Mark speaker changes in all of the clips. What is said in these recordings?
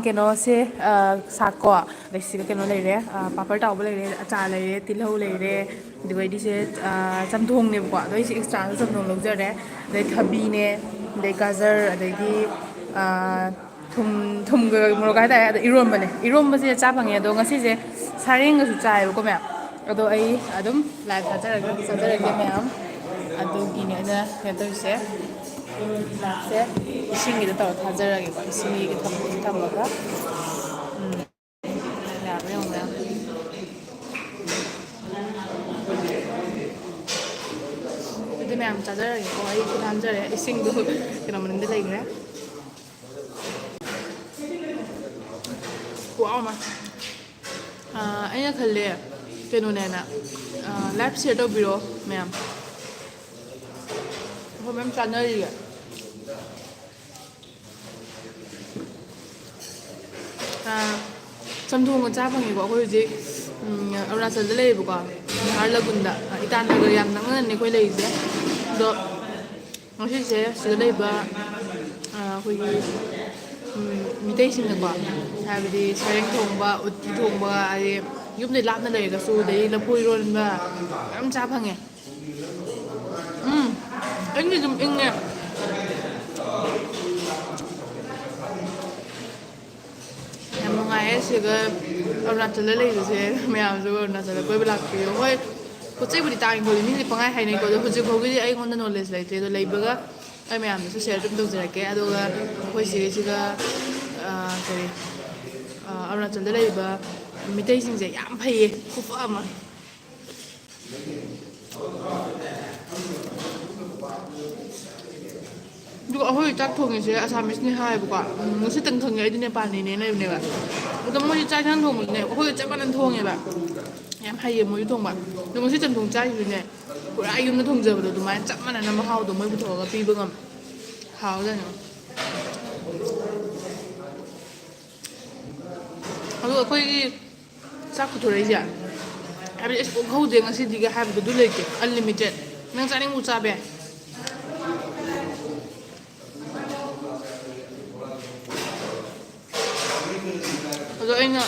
Speaker 1: ꯀꯩꯅꯣꯁꯦ ꯁꯥꯛꯀꯣ ꯑꯗꯩ ꯁꯤꯒ ꯀꯩꯅꯣ ꯂꯩꯔꯦ ꯄꯥꯄꯔ ꯇꯥꯎꯕ ꯂꯩꯔꯦ ꯑꯆꯥꯔ ꯂꯩꯔꯦ ꯇꯤꯜꯍꯧ ꯂꯩꯔꯦ ꯑꯗꯨꯒ ꯑꯩꯗꯤꯁꯦ ꯆꯝꯊꯣꯡꯅꯦꯕꯀꯣ ꯑꯗꯣ ꯑꯩꯁꯦ ꯑꯦꯛꯁꯇ꯭ꯔꯥꯗ ꯆꯝꯊꯣꯡ ꯂꯧꯖꯔꯦ ꯑꯗꯩ ꯊꯕꯤꯅꯦ ꯑꯗꯩ ꯒꯥꯖꯔ ꯑꯗꯩꯗꯤ ꯊꯨꯝꯒ ꯃꯣꯔꯣꯛ ꯍꯥꯏꯇꯥꯔꯦ ꯑꯗꯣ ꯏꯔꯣꯝꯕꯁꯦ ꯆꯥ ꯐꯪꯉꯦ ꯑꯗꯣ ꯉꯁꯤꯁꯦ ꯁꯥꯔꯦꯡꯒꯁꯨ ꯆꯥꯏꯌꯦꯕꯀꯣ ꯃꯌꯥꯝ ꯑꯗꯣ ꯑꯩ ꯑꯗꯨꯝ ꯂꯥꯏꯚ ꯊꯥꯖꯔꯒꯦ ꯃꯌꯥꯝ ꯑꯗꯨꯒꯤꯅꯦ ꯑꯩꯅ ꯀꯩꯅꯣ ꯇꯧꯔꯤꯁꯦ ꯂꯥꯏꯚꯁꯦ ꯏꯁꯤꯡꯒꯤꯗ ꯇꯧꯔ ꯊꯥꯖꯔꯒꯦꯀꯣ ꯏꯁꯤꯡꯒꯤꯒ ꯊꯝꯃꯒ ꯌꯥꯕ꯭ꯔꯥ ꯌꯦꯡꯉꯨ ꯃꯌꯥꯝ ꯑꯗꯨꯗꯤ ꯃꯌꯥꯝ ꯆꯥꯖꯔꯒꯦꯀꯣ ꯑꯩ ꯁꯤꯗ ꯍꯥꯟꯖꯔꯦ ꯏꯁꯤꯡꯗꯣ ꯀꯩꯅꯣ ꯃꯅꯨꯡꯗ ꯂꯩꯈ꯭ꯔꯦ ꯈꯨꯍꯥꯎ ꯑꯃ ꯑꯩꯅ ꯈꯜꯂꯦ ꯀꯩꯅꯣꯅꯦꯅ ꯂꯥꯏꯚ ꯁꯤꯌꯔ ꯇꯧꯕꯤꯔꯣ ꯃꯌꯥꯝ ꯑꯩꯈꯣꯏ ꯃꯌꯥꯝ ꯆꯥꯟꯅꯔꯤꯌꯦ ꯆꯝꯊꯣꯡꯒ ꯆꯥ ꯐꯪꯉꯦꯀꯣ ꯑꯩꯈꯣꯏ ꯍꯧꯖꯤꯛ ꯑꯔꯨꯅꯥꯆꯜꯗ ꯂꯩꯌꯦꯕꯀꯣ ꯅꯍꯥꯔ ꯂꯒꯨꯟꯗ ꯏꯇꯥꯅꯒꯔ ꯌꯥꯝ ꯅꯛꯅꯅꯅꯦ ꯑꯩꯈꯣꯏ ꯂꯩꯔꯤꯁꯦ ꯑꯗꯣ ꯉꯁꯤꯁꯦ ꯁꯤꯗ ꯂꯩꯕ ꯑꯩꯈꯣꯏꯒꯤ ꯃꯤꯇꯩꯁꯤꯡꯅꯀꯣ ꯍꯥꯏꯕꯗꯤ ꯁꯔꯦꯡ ꯊꯣꯡꯕ ꯎꯠꯇꯤ ꯊꯣꯡꯕ ꯍꯥꯏꯗꯤ ꯌꯨꯝꯗꯩ ꯂꯥꯞꯅ ꯂꯩꯔꯒꯁꯨ ꯑꯗꯩ ꯂꯐꯨ ꯏꯔꯣꯟꯕ ꯃꯌꯥꯝ ꯆꯥ ꯐꯪꯉꯦ ꯑꯩꯗꯤ ꯑꯗꯨꯝ ꯏꯪꯉꯦ ꯌꯥꯝ ꯅꯨꯡꯉꯥꯏꯌꯦ ꯁꯤꯒ ꯑꯔꯨꯅꯥꯆꯜꯗ ꯂꯩꯕꯁꯦ ꯃꯌꯥꯝꯁꯨ ꯑꯔꯨꯅꯥꯆꯜꯗ ꯀꯣꯏꯕ ꯂꯥꯛꯄꯤꯌꯣ ꯍꯣꯏ ꯄꯣꯠ ꯆꯩꯕꯨꯗꯤ ꯇꯥꯡꯉꯤꯀꯣ ꯃꯤꯁꯦ ꯄꯪꯍꯥꯏ ꯍꯥꯏꯅꯩꯀꯣ ꯑꯗꯣ ꯍꯧꯖꯤꯛ ꯐꯥꯎꯒꯤꯗꯤ ꯑꯩꯉꯣꯟꯗ ꯅꯣꯂꯦꯖ ꯂꯩꯇ꯭ꯔꯦ ꯑꯗꯣ ꯂꯩꯕꯒ ꯑꯩ ꯃꯌꯥꯝꯗꯁꯨ ꯁꯤꯌꯔ ꯑꯗꯨꯝ ꯇꯧꯖꯔꯛꯀꯦ ꯑꯗꯨꯒ ꯑꯩꯈꯣꯏ ꯁꯤꯒ ꯀꯔꯤ ꯑꯔꯨꯅꯥꯆꯜꯗ ꯂꯩꯔꯤꯕ ꯃꯤꯇꯩꯁꯤꯡꯁꯦ ꯌꯥꯝ ꯐꯩꯌꯦ ꯈꯨꯐ ꯑꯃ ꯑꯗꯨꯒ ꯑꯩꯈꯣꯏ ꯆꯥꯛ ꯊꯣꯡꯉꯤꯁꯦ ꯑꯁꯥꯃꯤꯁꯅꯤ ꯍꯥꯏꯌꯦꯕꯀꯣ ꯉꯁꯤꯇꯪ ꯈꯪꯉꯦ ꯑꯩꯗꯤ ꯅꯦꯄꯥꯂꯤꯅꯦ ꯂꯩꯕꯅꯦꯕ ꯑꯗꯣ ꯃꯣꯏꯗꯤ ꯆꯥꯛ ꯏꯟꯁꯥꯡ ꯊꯣꯡꯕꯁꯨꯅꯦ ꯑꯩꯈꯣꯏꯒ ꯆꯞ ꯃꯥꯟꯅꯅ ꯊꯣꯡꯉꯦꯕ ꯌꯥꯝ ꯍꯩꯌꯦ ꯃꯣꯏꯁꯨ ꯊꯣꯡꯕ ꯑꯗꯣ ꯉꯁꯤ ꯆꯝꯊꯣꯡ ꯆꯥꯏꯁꯤꯁꯨꯅꯦ ꯄꯨꯔꯥ ꯌꯨꯝꯗ ꯊꯣꯡꯖꯕꯗꯣ ꯑꯗꯨꯃꯥꯏꯅ ꯆꯞ ꯃꯥꯟꯅꯅ ꯃꯍꯥꯎꯗꯣ ꯃꯣꯏ ꯄꯨꯊꯣꯛꯑꯒ ꯄꯤꯕ ꯉꯝꯃꯦ ꯍꯥꯎꯖꯥꯠꯅꯤ ꯑꯗꯣ ꯑꯩꯈꯣꯏꯒꯤ ꯆꯥꯛ ꯄꯨꯊꯣꯔꯛꯏꯁꯦ ꯍꯥꯏꯕꯗꯤ ꯑꯁ ꯑꯣꯛꯍꯧꯗꯦ ꯉꯁꯤꯗꯤꯒ ꯍꯥꯏꯕꯗꯨ ꯑꯗꯨ ꯂꯩꯇꯦ ꯑꯟꯂꯤꯃꯤꯇꯦꯠ ꯅꯪ ꯆꯥꯅꯤꯡꯕ ꯆꯥꯕ ꯌꯥꯏ ꯑꯗꯣ ꯑꯩꯅ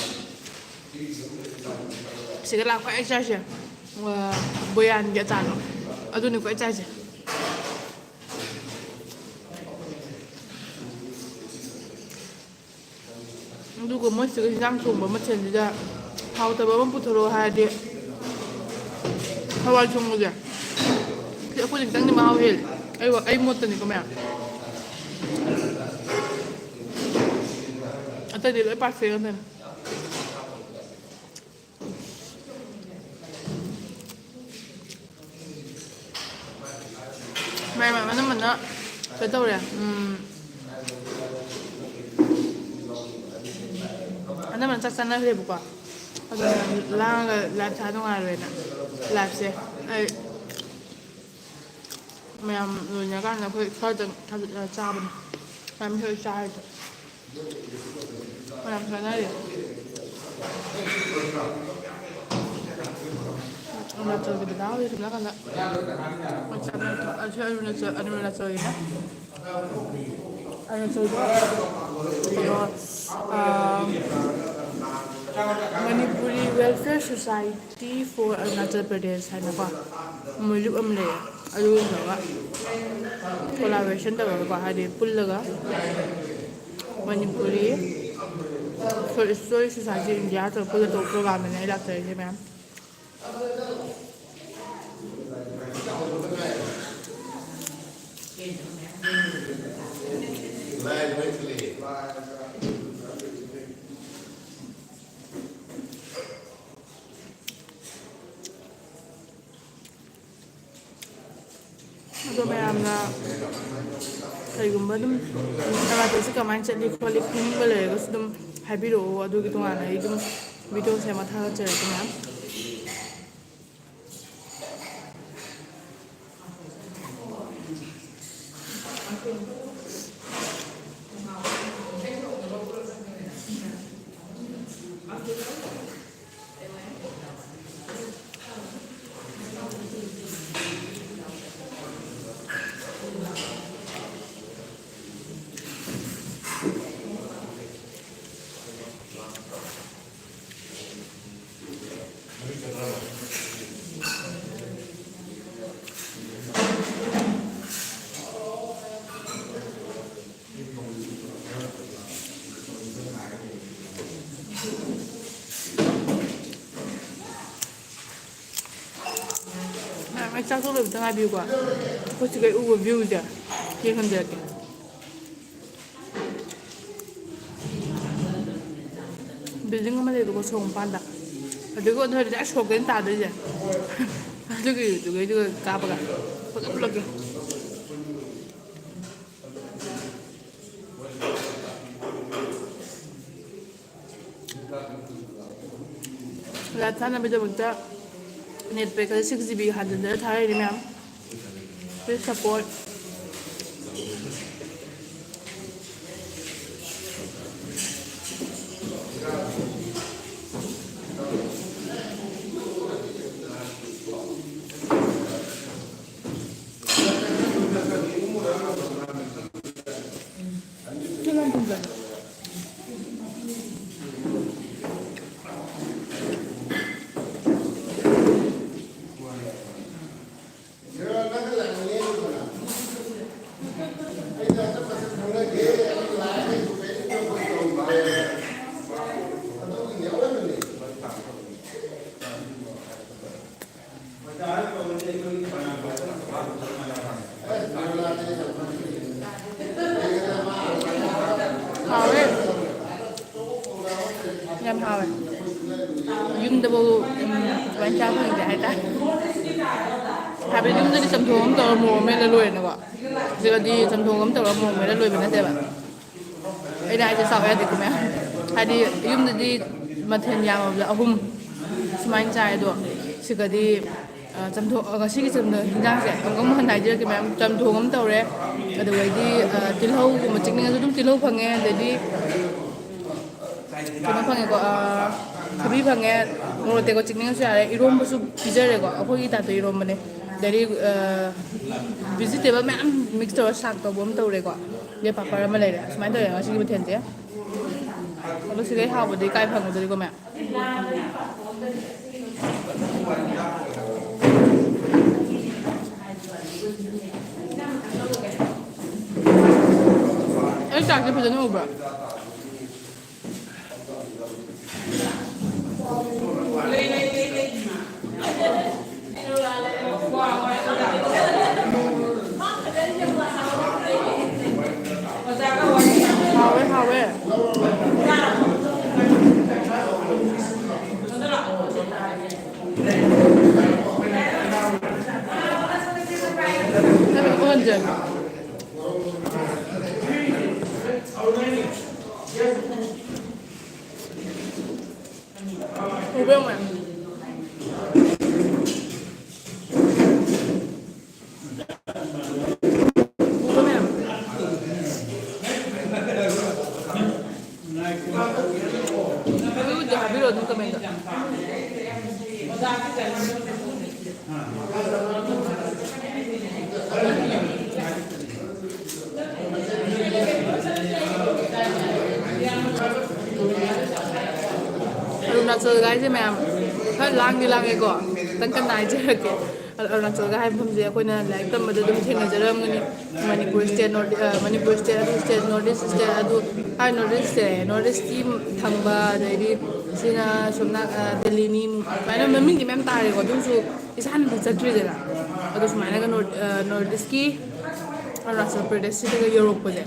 Speaker 1: ꯁꯤꯗ ꯂꯥꯛꯄ ꯑꯩ ꯆꯥꯏꯁꯦ ꯕꯣꯌꯥꯟꯒꯤ ꯑꯆꯥꯔꯗꯣ ꯑꯗꯨꯅꯤꯀꯣ ꯑꯩ ꯆꯥꯏꯁꯦ ꯑꯗꯨꯒ ꯃꯣꯏꯁꯤꯒ ꯍꯟꯖꯥꯡ ꯊꯣꯡꯕ ꯃꯊꯦꯜꯁꯤꯗ ꯍꯥꯎꯇꯕ ꯑꯃ ꯄꯨꯊꯣꯔꯛꯑꯣ ꯍꯥꯏꯔꯗꯤ ꯍꯋꯥꯏ ꯊꯣꯡꯕꯁꯦ ꯁꯤ ꯑꯩꯈꯣꯏꯅ ꯈꯤꯇꯪꯗꯤ ꯃꯍꯥꯎ ꯍꯦꯜꯂꯤ ꯑꯩ ꯃꯣꯠꯇꯅꯤꯀꯣ ꯃꯌꯥꯝ ꯑꯇꯩꯗꯤ ꯂꯣꯏ ꯄꯥꯔꯐꯦꯛ ꯉꯥꯛꯇꯅꯤ ꯃꯌꯥꯝ ꯑꯅꯝꯕꯅ ꯀꯩ ꯇꯧꯔꯦ ꯑꯅꯝꯕꯅ ꯆꯥꯛ ꯆꯥꯅꯈ꯭ꯔꯦꯕꯀꯣ ꯑꯗꯨꯅ ꯂꯥꯡꯉꯒ ꯂꯥꯏꯚ ꯊꯥ ꯅꯨꯡꯉꯥꯏꯔꯣꯏꯅ ꯂꯥꯏꯚꯁꯦ ꯑꯩ ꯃꯌꯥꯝ ꯂꯣꯏꯅꯔꯀꯥꯟꯗ ꯑꯩꯈꯣꯏ ꯈꯔꯗꯪ ꯆꯥꯕꯅꯤ ꯃꯌꯥꯝ ꯁꯣꯏ ꯆꯥꯔꯤꯗꯣ ꯃꯌꯥꯝ ꯆꯥꯅꯔꯤ ꯑꯔꯨꯅꯥꯆꯜꯒꯤ ꯗꯗꯥ ꯍꯣꯏ ꯁꯣꯝ ꯅꯥꯀꯟꯗ ꯑꯁꯤ ꯑꯔꯨꯅꯥꯆꯜꯒꯤꯅꯦ ꯑꯔꯨꯅꯥꯆꯜꯗ ꯀꯩꯅꯣ Manipuri welfare society for Arunachal Pradesh ꯍꯥꯏꯅꯀꯣ ꯃꯣꯏꯂꯨꯞ ꯑꯃ ꯂꯩꯌꯦ ꯑꯗꯨꯒꯨꯝꯕꯒ ꯀꯣꯂꯥꯕꯣꯔꯦꯁꯟ ꯇꯧꯔꯒꯀꯣ ꯍꯥꯏꯗꯤ ꯄꯨꯜꯂꯒ ꯃꯅꯤꯄꯨꯔꯤ ꯏꯁꯇꯣꯔꯤ ꯁꯣꯁꯥꯏꯇꯤ ꯏꯟꯗꯤꯌꯥ ꯇꯧꯔꯒ ꯄꯨꯜꯂ ꯇꯧꯕ ꯄ꯭ꯔꯣꯒ꯭ꯔꯥꯝꯗꯅꯦ ꯑꯩ ꯂꯥꯛꯆꯔꯤꯁꯦ ꯃꯌꯥꯝ ꯑꯗꯣ ꯃꯌꯥꯝꯅ ꯀꯩꯒꯨꯝꯕ ꯑꯗꯨꯝ ꯑꯔꯨꯅꯥꯆꯜꯁꯤ ꯀꯃꯥꯏꯅ ꯆꯠꯂꯤ ꯈꯣꯠꯂꯤ ꯈꯪꯅꯤꯡꯕ ꯂꯩꯔꯒꯁꯨ ꯑꯗꯨꯝ ꯍꯥꯏꯕꯤꯔꯛꯑꯣ ꯑꯗꯨꯒꯤ ꯇꯣꯉꯥꯟꯅ ꯑꯩ ꯑꯗꯨꯝ ꯚꯤꯗꯤꯑꯣ ꯁꯦꯝꯃ ꯊꯥꯒꯠꯆꯔꯛꯀꯦ ꯃꯌꯥꯝ ꯆꯥꯛ ꯊꯣꯛꯂꯕꯇ ꯉꯥꯏꯕꯤꯌꯨꯀꯣ ꯑꯩꯈꯣꯏ ꯁꯤꯒꯩ ꯎꯕ ꯚ꯭ꯌꯨꯁꯦ ꯌꯦꯡꯍꯟꯖꯔꯛꯀꯦ ꯕꯤꯜꯗꯤꯡ ꯑꯃ ꯂꯩꯕꯀꯣ ꯁꯣꯔꯣꯛ ꯃꯄꯥꯟꯗ ꯑꯗꯨꯒ ꯑꯗꯨꯋꯥꯏꯗ ꯗꯥꯏꯔꯦꯛ ꯁꯣꯔꯣꯛꯇꯩꯅ ꯇꯥꯗꯣꯏꯁꯦ ꯑꯗꯨꯒ ꯀꯥꯞꯄꯒ ꯐꯖꯅ ꯎꯠꯂꯛꯀꯦ ꯂꯥꯏꯞ ꯊꯥꯅꯕꯒꯤꯗꯃꯛꯇ ꯅꯦꯠ ꯄꯦꯛꯀꯗ 6GB ꯍꯥꯟꯖꯤꯟꯗꯅ ꯊꯥꯔꯛꯏꯅꯦ ꯃꯌꯥꯝ please support 하왜 ям 하왜 윤대보 완전 하는데 하다 하베 윤들이 좀 도움 더 몸에 로이는 거 제가디 좀 도움 더 몸에 로이는 데봐 이제 이제 사와야 될 거면 하디 윤들이 마텐 야마블 아훔 스마인 자에도 시가디 점토 시기 점도 현장세 건강 한 나이지게 면 점토금 떠래 어디가디 딜호고 찍는 좀 딜호 방에 되디 그런 방에고 kabhi bhange ngoro te ko chikning su yare irom bu su bijare ko akhoi ta to irom mane dari vegetable ma'am mix to sak to bom to re ko ye papar ma le re smai to ya shi bu then je lo si gai ha bu de kai phang de ko ma ai tak je phajanu ubra 하왜 언제 Arunachal guys ma'am har lang ko tan kan nai je ke Arunachal ga haim phumje akoina like tam madu dum thena jaram ngani Manipur state northeast state adu ai northeast team thangba dai sina somna delhi ni mana mami ki ma'am tare ko dum su isan bu chatri jara adu sumana ga northeast ki Arunachal Pradesh state ga Europe ko je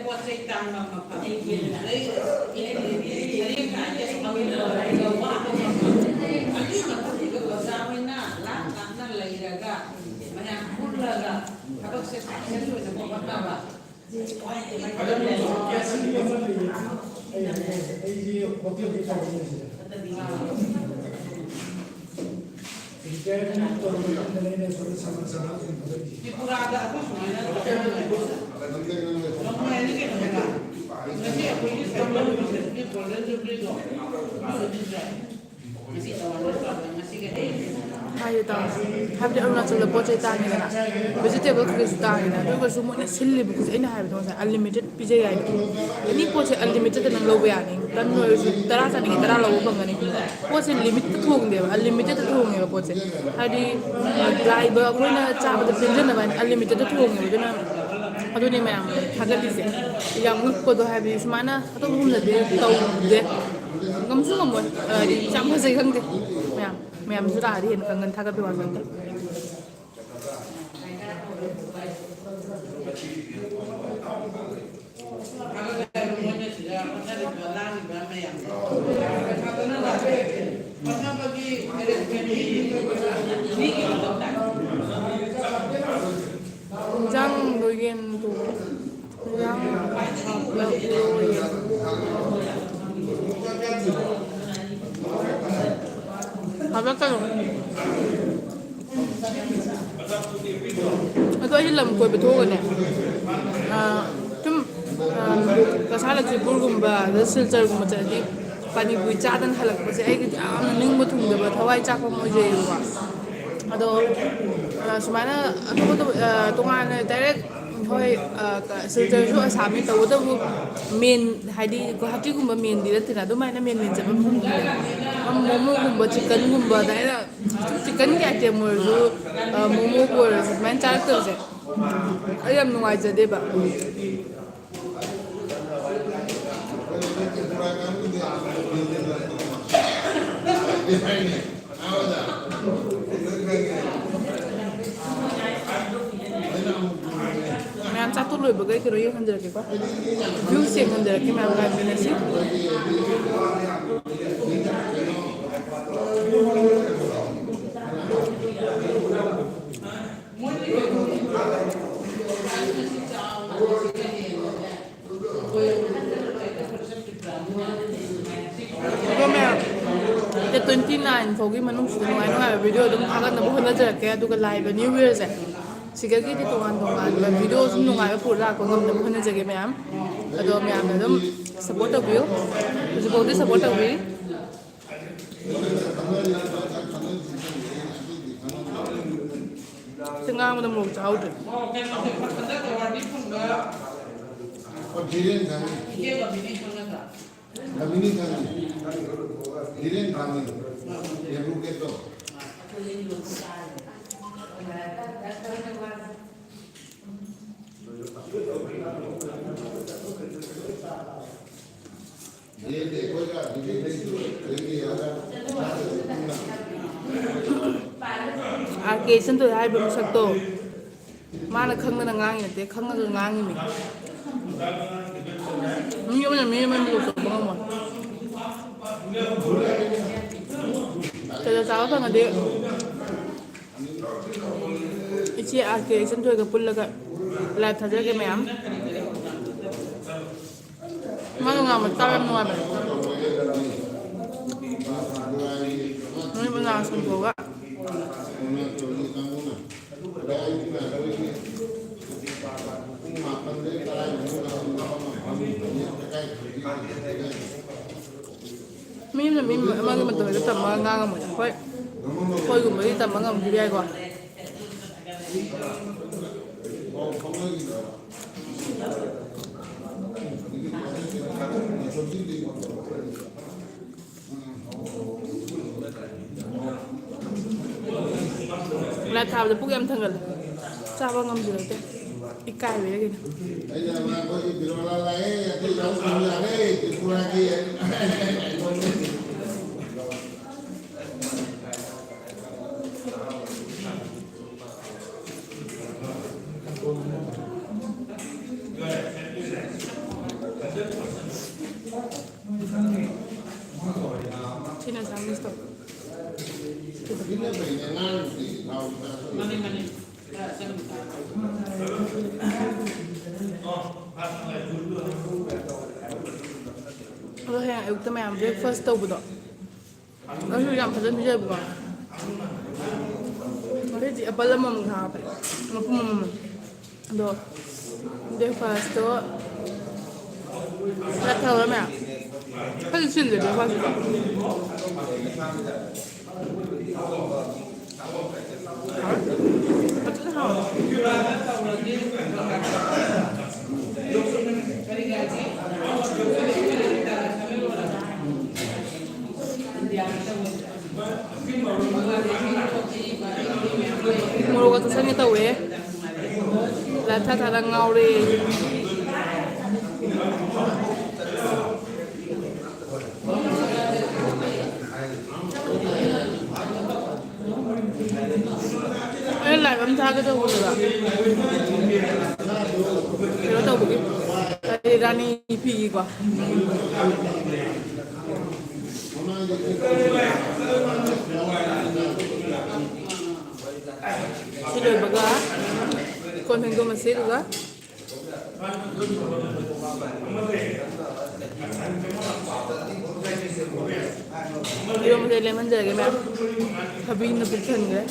Speaker 2: poate să-i tangă mă fac. Ei care să mă uită Alice mă că zamina la la iraga. Mana kurlaga. Habaq se sahilu de mababa.
Speaker 1: Hai tao, hai đi ông nào chụp post tay như thế nào, vegetable cái gì tay như thế nào, tôi có số mỗi silly because anh hai bên thôi unlimited pizza này, ini post unlimited là lâu về anh, dan rồi tara sa này tara lâu bằng anh, post limited thùng đấy, unlimited thùng này post, hai đi live cái này chả bao giờ pizza này bạn unlimited thùng này, cho nên aduh ni memang harga bisa, yang aku tu hai bis mana, atau belum ada tahu deh, kamu suka mau di campur sih kan deh, memang. Memang sudah ada yang kangen thak ke warga tu. Jang doyen tu, jang doyen. Habis kan? Aku aja lem kue betul kan ya. Cuma kesalahan si burgumba, silcer gumba jadi pani buica dan halak pasal aku ning betul dah berthawai cak pun aja itu. Aduh, sebenarnya aku tu tungan direct thôi silcer tu asami tahu tu main hadi ko hati gumba main di tu na tu mana main main sebab momo gumba chicken gumba dah lah chicken ke aja mulu momo pun main cari tu je ayam nungai jadi bah Main satu loh bagai kira yang hendak kita, view sih hendak kita main main mana sih? The 29 fogi manung sudah main video tu akan nampak hendak jadi kayak tu kan live New Year sih. Sikit kita tuan video semua ngai pura aku ngam nampak hendak jadi macam, ada macam tu support view, support view. Tengah mana mau jauh tu.
Speaker 3: Kami yang rugi tu.
Speaker 1: Arcade tu hai belum satu. Mana khang mana ngang ni, khang mana ngang ni. Ni mana belum satu bangun. Kalau tahu kan ada. Ichi arcade tu ke pula ke live saja ke macam. Mana ngang macam apa ngang macam. Ni pun langsung buka. Mím mà mình tới cái tầm ngang mà phải thôi cũng mấy tầm ngang thì ai qua là thảo được bốc em thằng rồi sao bao ngâm gì đấy ít cay về cái เราแห้งอุกตะแมมเบรกฟาสต์ตัวบุตรแล้วทุกอย่างพัฒนาเยอะบุตรเราที่จีapple lah mama ngapa ngapa mama do bre fastตัวแล้วเท่าไหร่ 它是现在的话是吧？它真好。Mulu kata saya tahu ya. Lihat ada ngauri. Lại bấm tha cái đâu rồi ạ? Cái đó đâu bị? Đây ra đi phi quá. Xin được bác ạ. Con thành công mà xếp được á. Đi vào đây lên mình cái mẹ. Cabin nó bị chân cái.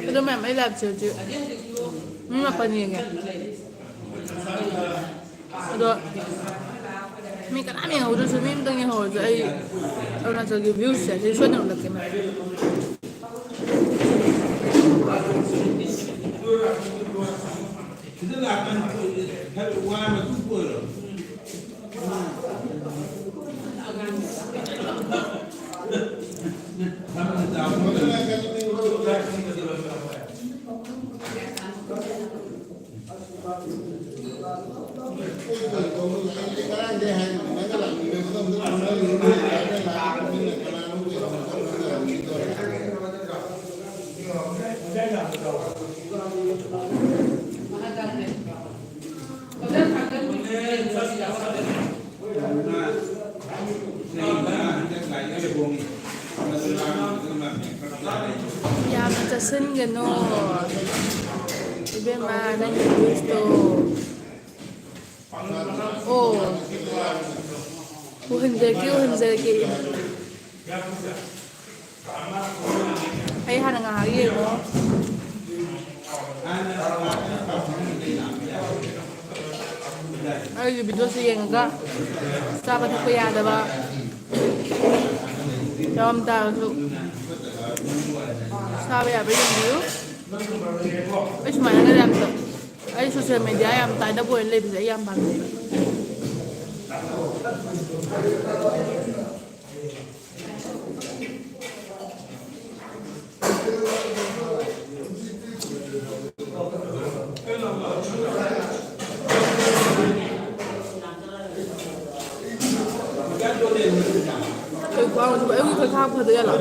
Speaker 1: Itu memang ini lab cuci. Ini apa nih ya? Ada. Mình cái này hầu cho mình từng hầu cho ai, ông nào cho cái view sẽ thì xuất được cái mà.
Speaker 4: Kita lakukan hal uang itu pun.
Speaker 1: Ya macam sen geno, ibu mana yang itu? Oh, uhen zeki. Ayah nak hari itu. Ayo video sih yang enggak, siapa tu pun ada bah. Jom tahu. Sabi apa yang dia? Cuma yang ada yang tu. Sosial media yang tak ada boleh lebih dari yang bangsa. Kalau sebab itu kita apa dia lah.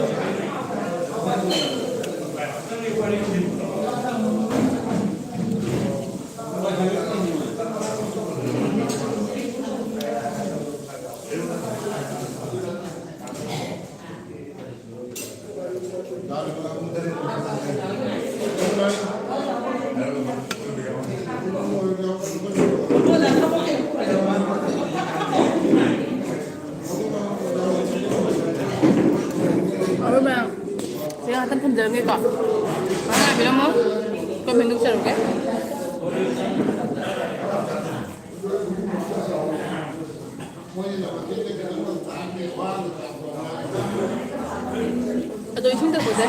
Speaker 1: Saya akan penjalan ni kok. Mana bilang mau? Kau minum seruk ke? Ada isu tak boleh?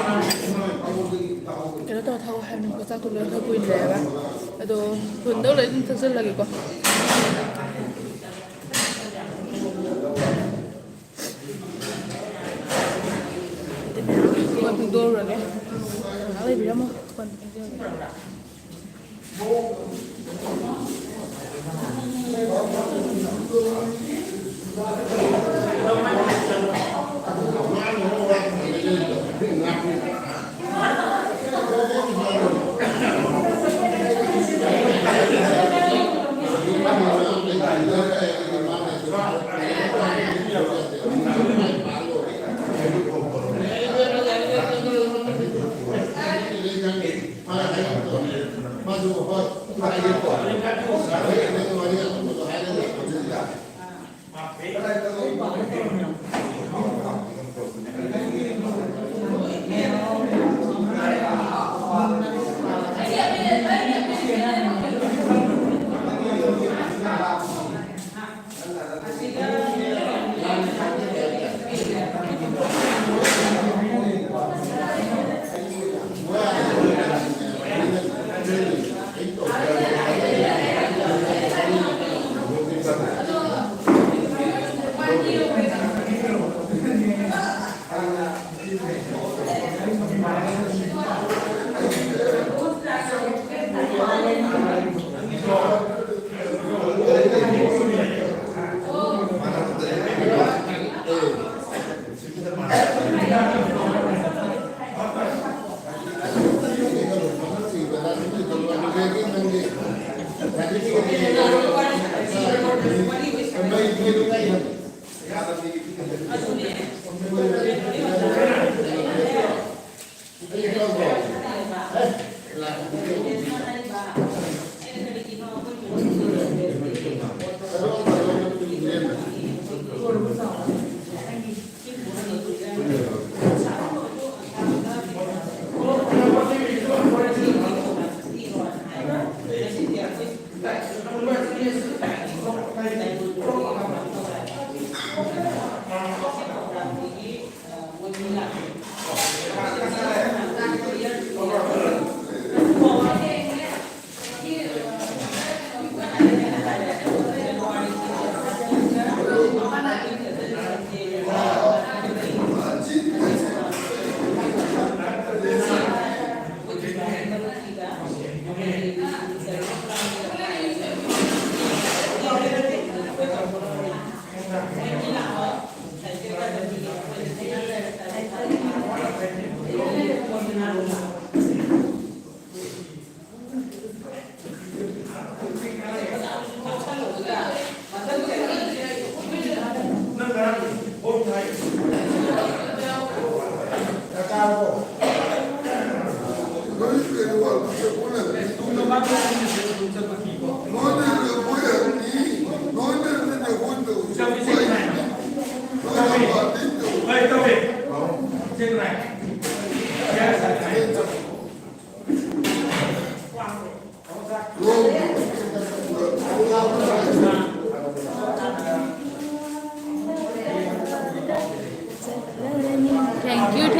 Speaker 1: Kalau tahu tahu hari ni kita tu leh tahu ini lah. Ada pun dah leh terus lagi kok. Tidak. ꯀꯣꯟ ꯐꯦꯡꯗꯣꯛꯎꯔꯒꯦ ꯉꯥꯏꯍꯥꯛ ꯂꯩꯕꯤꯔꯝꯃꯣ ꯀꯣꯟ ꯐꯦꯡꯗꯣꯛꯎꯔꯒꯦ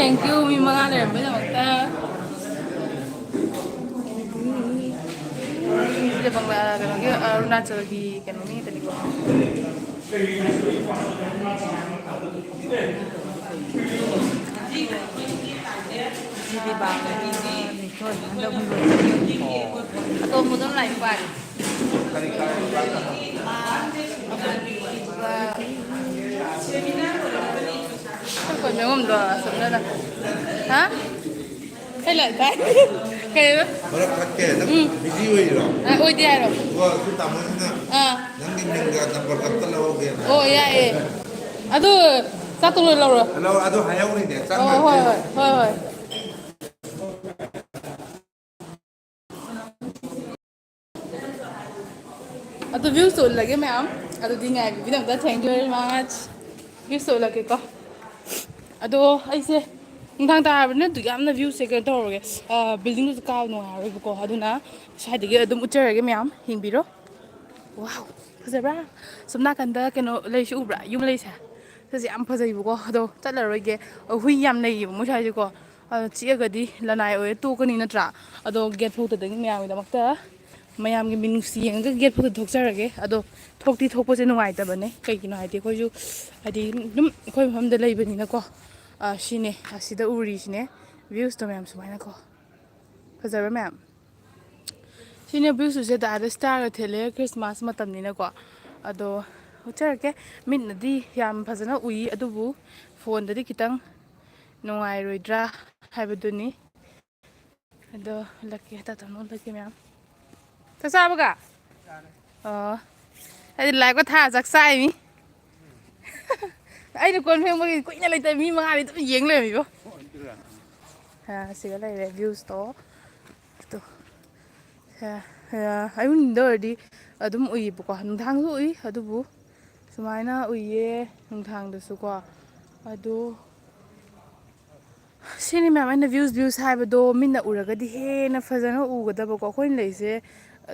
Speaker 1: Thank you mi mga lerme na magta. Sila pang ganun yung Arunachal gi kanun ni tadi ko. Di ba ini ito handa mo ato mo don live pa. Còn nhớ không được sống đây là hả hay là cái cái đó
Speaker 3: 뭐라 할게. 비디오이로.
Speaker 1: à ôi đi rồi
Speaker 3: 그거 그 담으면
Speaker 1: à
Speaker 3: 남긴 거 담걸 갖다 나오게.
Speaker 1: ôi ya à tôi sao tôi lâu rồi
Speaker 3: 헬로 아도 하야우리네. 짠
Speaker 1: thôi thôi thôi à tôi view sụt là cái mẹ à tôi đi ngày vì đừng có thank you very much view sụt là cái co Ado aise thang ta bne du yamna view se kan tor ge building du ka no ha ro ko aduna side ge adum ucher ge myam hingbiro wow phazabra somna kan da keno lei shu bra yum lei sa se am phazai bu ko ado chatla roi ge hui yam nei mu sai ko chi ga di lanai oi tu ko ni na tra ado get pho ta ding myam da makta mayam ge min si yang ge get pho ta thok char ge ado thok ti thok po se nuai ta bane kai ki no hai ti ko ju adi dum khoi pham da lei bani na ko ꯁꯤꯅꯦ ꯑꯁꯤꯗ ꯎꯔꯤꯁꯤꯅꯦ ꯚ꯭ꯌꯨꯁꯇꯣ ꯃꯌꯥꯝ ꯁꯨꯃꯥꯏꯅꯀꯣ ꯐꯖꯕ ꯃꯌꯥꯝ ꯁꯤꯅꯦ ꯚ꯭ꯌꯨꯁꯨꯁꯦ dad ꯁ꯭ꯇꯥꯔꯒ ꯊꯦꯠꯂꯦ Christmas ꯃꯇꯝꯅꯤꯅꯀꯣ ꯑꯗꯣ ꯎꯠꯆꯔꯛꯀꯦ ꯃꯤꯠꯅꯗꯤ ꯌꯥꯝ ꯐꯖꯅ ꯎꯏ ꯑꯗꯨꯕꯨ ꯐꯣꯟꯗꯗꯤ ꯈꯤꯇꯪ ꯅꯨꯡꯉꯥꯏꯔꯣꯏꯗ꯭ꯔꯥ ꯍꯥꯏꯕꯗꯨꯅꯤ ꯑꯗꯣ ꯎꯠꯂꯛꯀꯦ ꯇꯥꯇꯣꯟ ꯎꯠꯂꯛꯀꯦ ꯃꯌꯥꯝ ꯆꯥꯛ ꯆꯥꯕꯒ ꯑꯣ ꯑꯩꯗꯤ ꯂꯥꯏꯞꯀ ꯊꯥꯔ ꯆꯥꯛ ꯆꯥꯏꯅꯤ ꯑꯩꯅ ꯀꯣꯟ ꯐꯦꯡꯕꯒꯤ ꯀꯨꯏꯅ ꯂꯩꯇꯕ ꯃꯤ ꯃꯉꯥꯗꯤ ꯑꯗꯨꯝ ꯌꯦꯡ ꯂꯩꯔꯝꯃꯤꯕꯣ ꯁꯤꯒ ꯂꯩꯔꯦ ꯚ꯭ꯌꯨꯁꯇꯣ ꯑꯌꯨꯛꯗ ꯑꯣꯏꯔꯗꯤ ꯑꯗꯨꯝ ꯎꯏꯌꯦꯕꯀꯣ ꯅꯨꯡꯗꯥꯡꯁꯨ ꯎꯏ ꯑꯗꯨꯕꯨ ꯁꯨꯃꯥꯏꯅ ꯎꯏꯌꯦ ꯅꯨꯡꯗꯥꯡꯗꯁꯨꯀꯣ ꯑꯗꯣ ꯁꯤꯅꯤ ꯃꯌꯥꯝ ꯑꯩꯅ ꯚ꯭ꯌꯨꯁ ꯍꯥꯏꯕꯗꯣ ꯃꯤꯠꯅ ꯎꯔꯒꯗꯤ ꯍꯦꯟꯅ ꯐꯖꯅ ꯎꯒꯗꯕꯀꯣ ꯑꯩꯈꯣꯏꯅ ꯂꯩꯔꯤꯁꯦ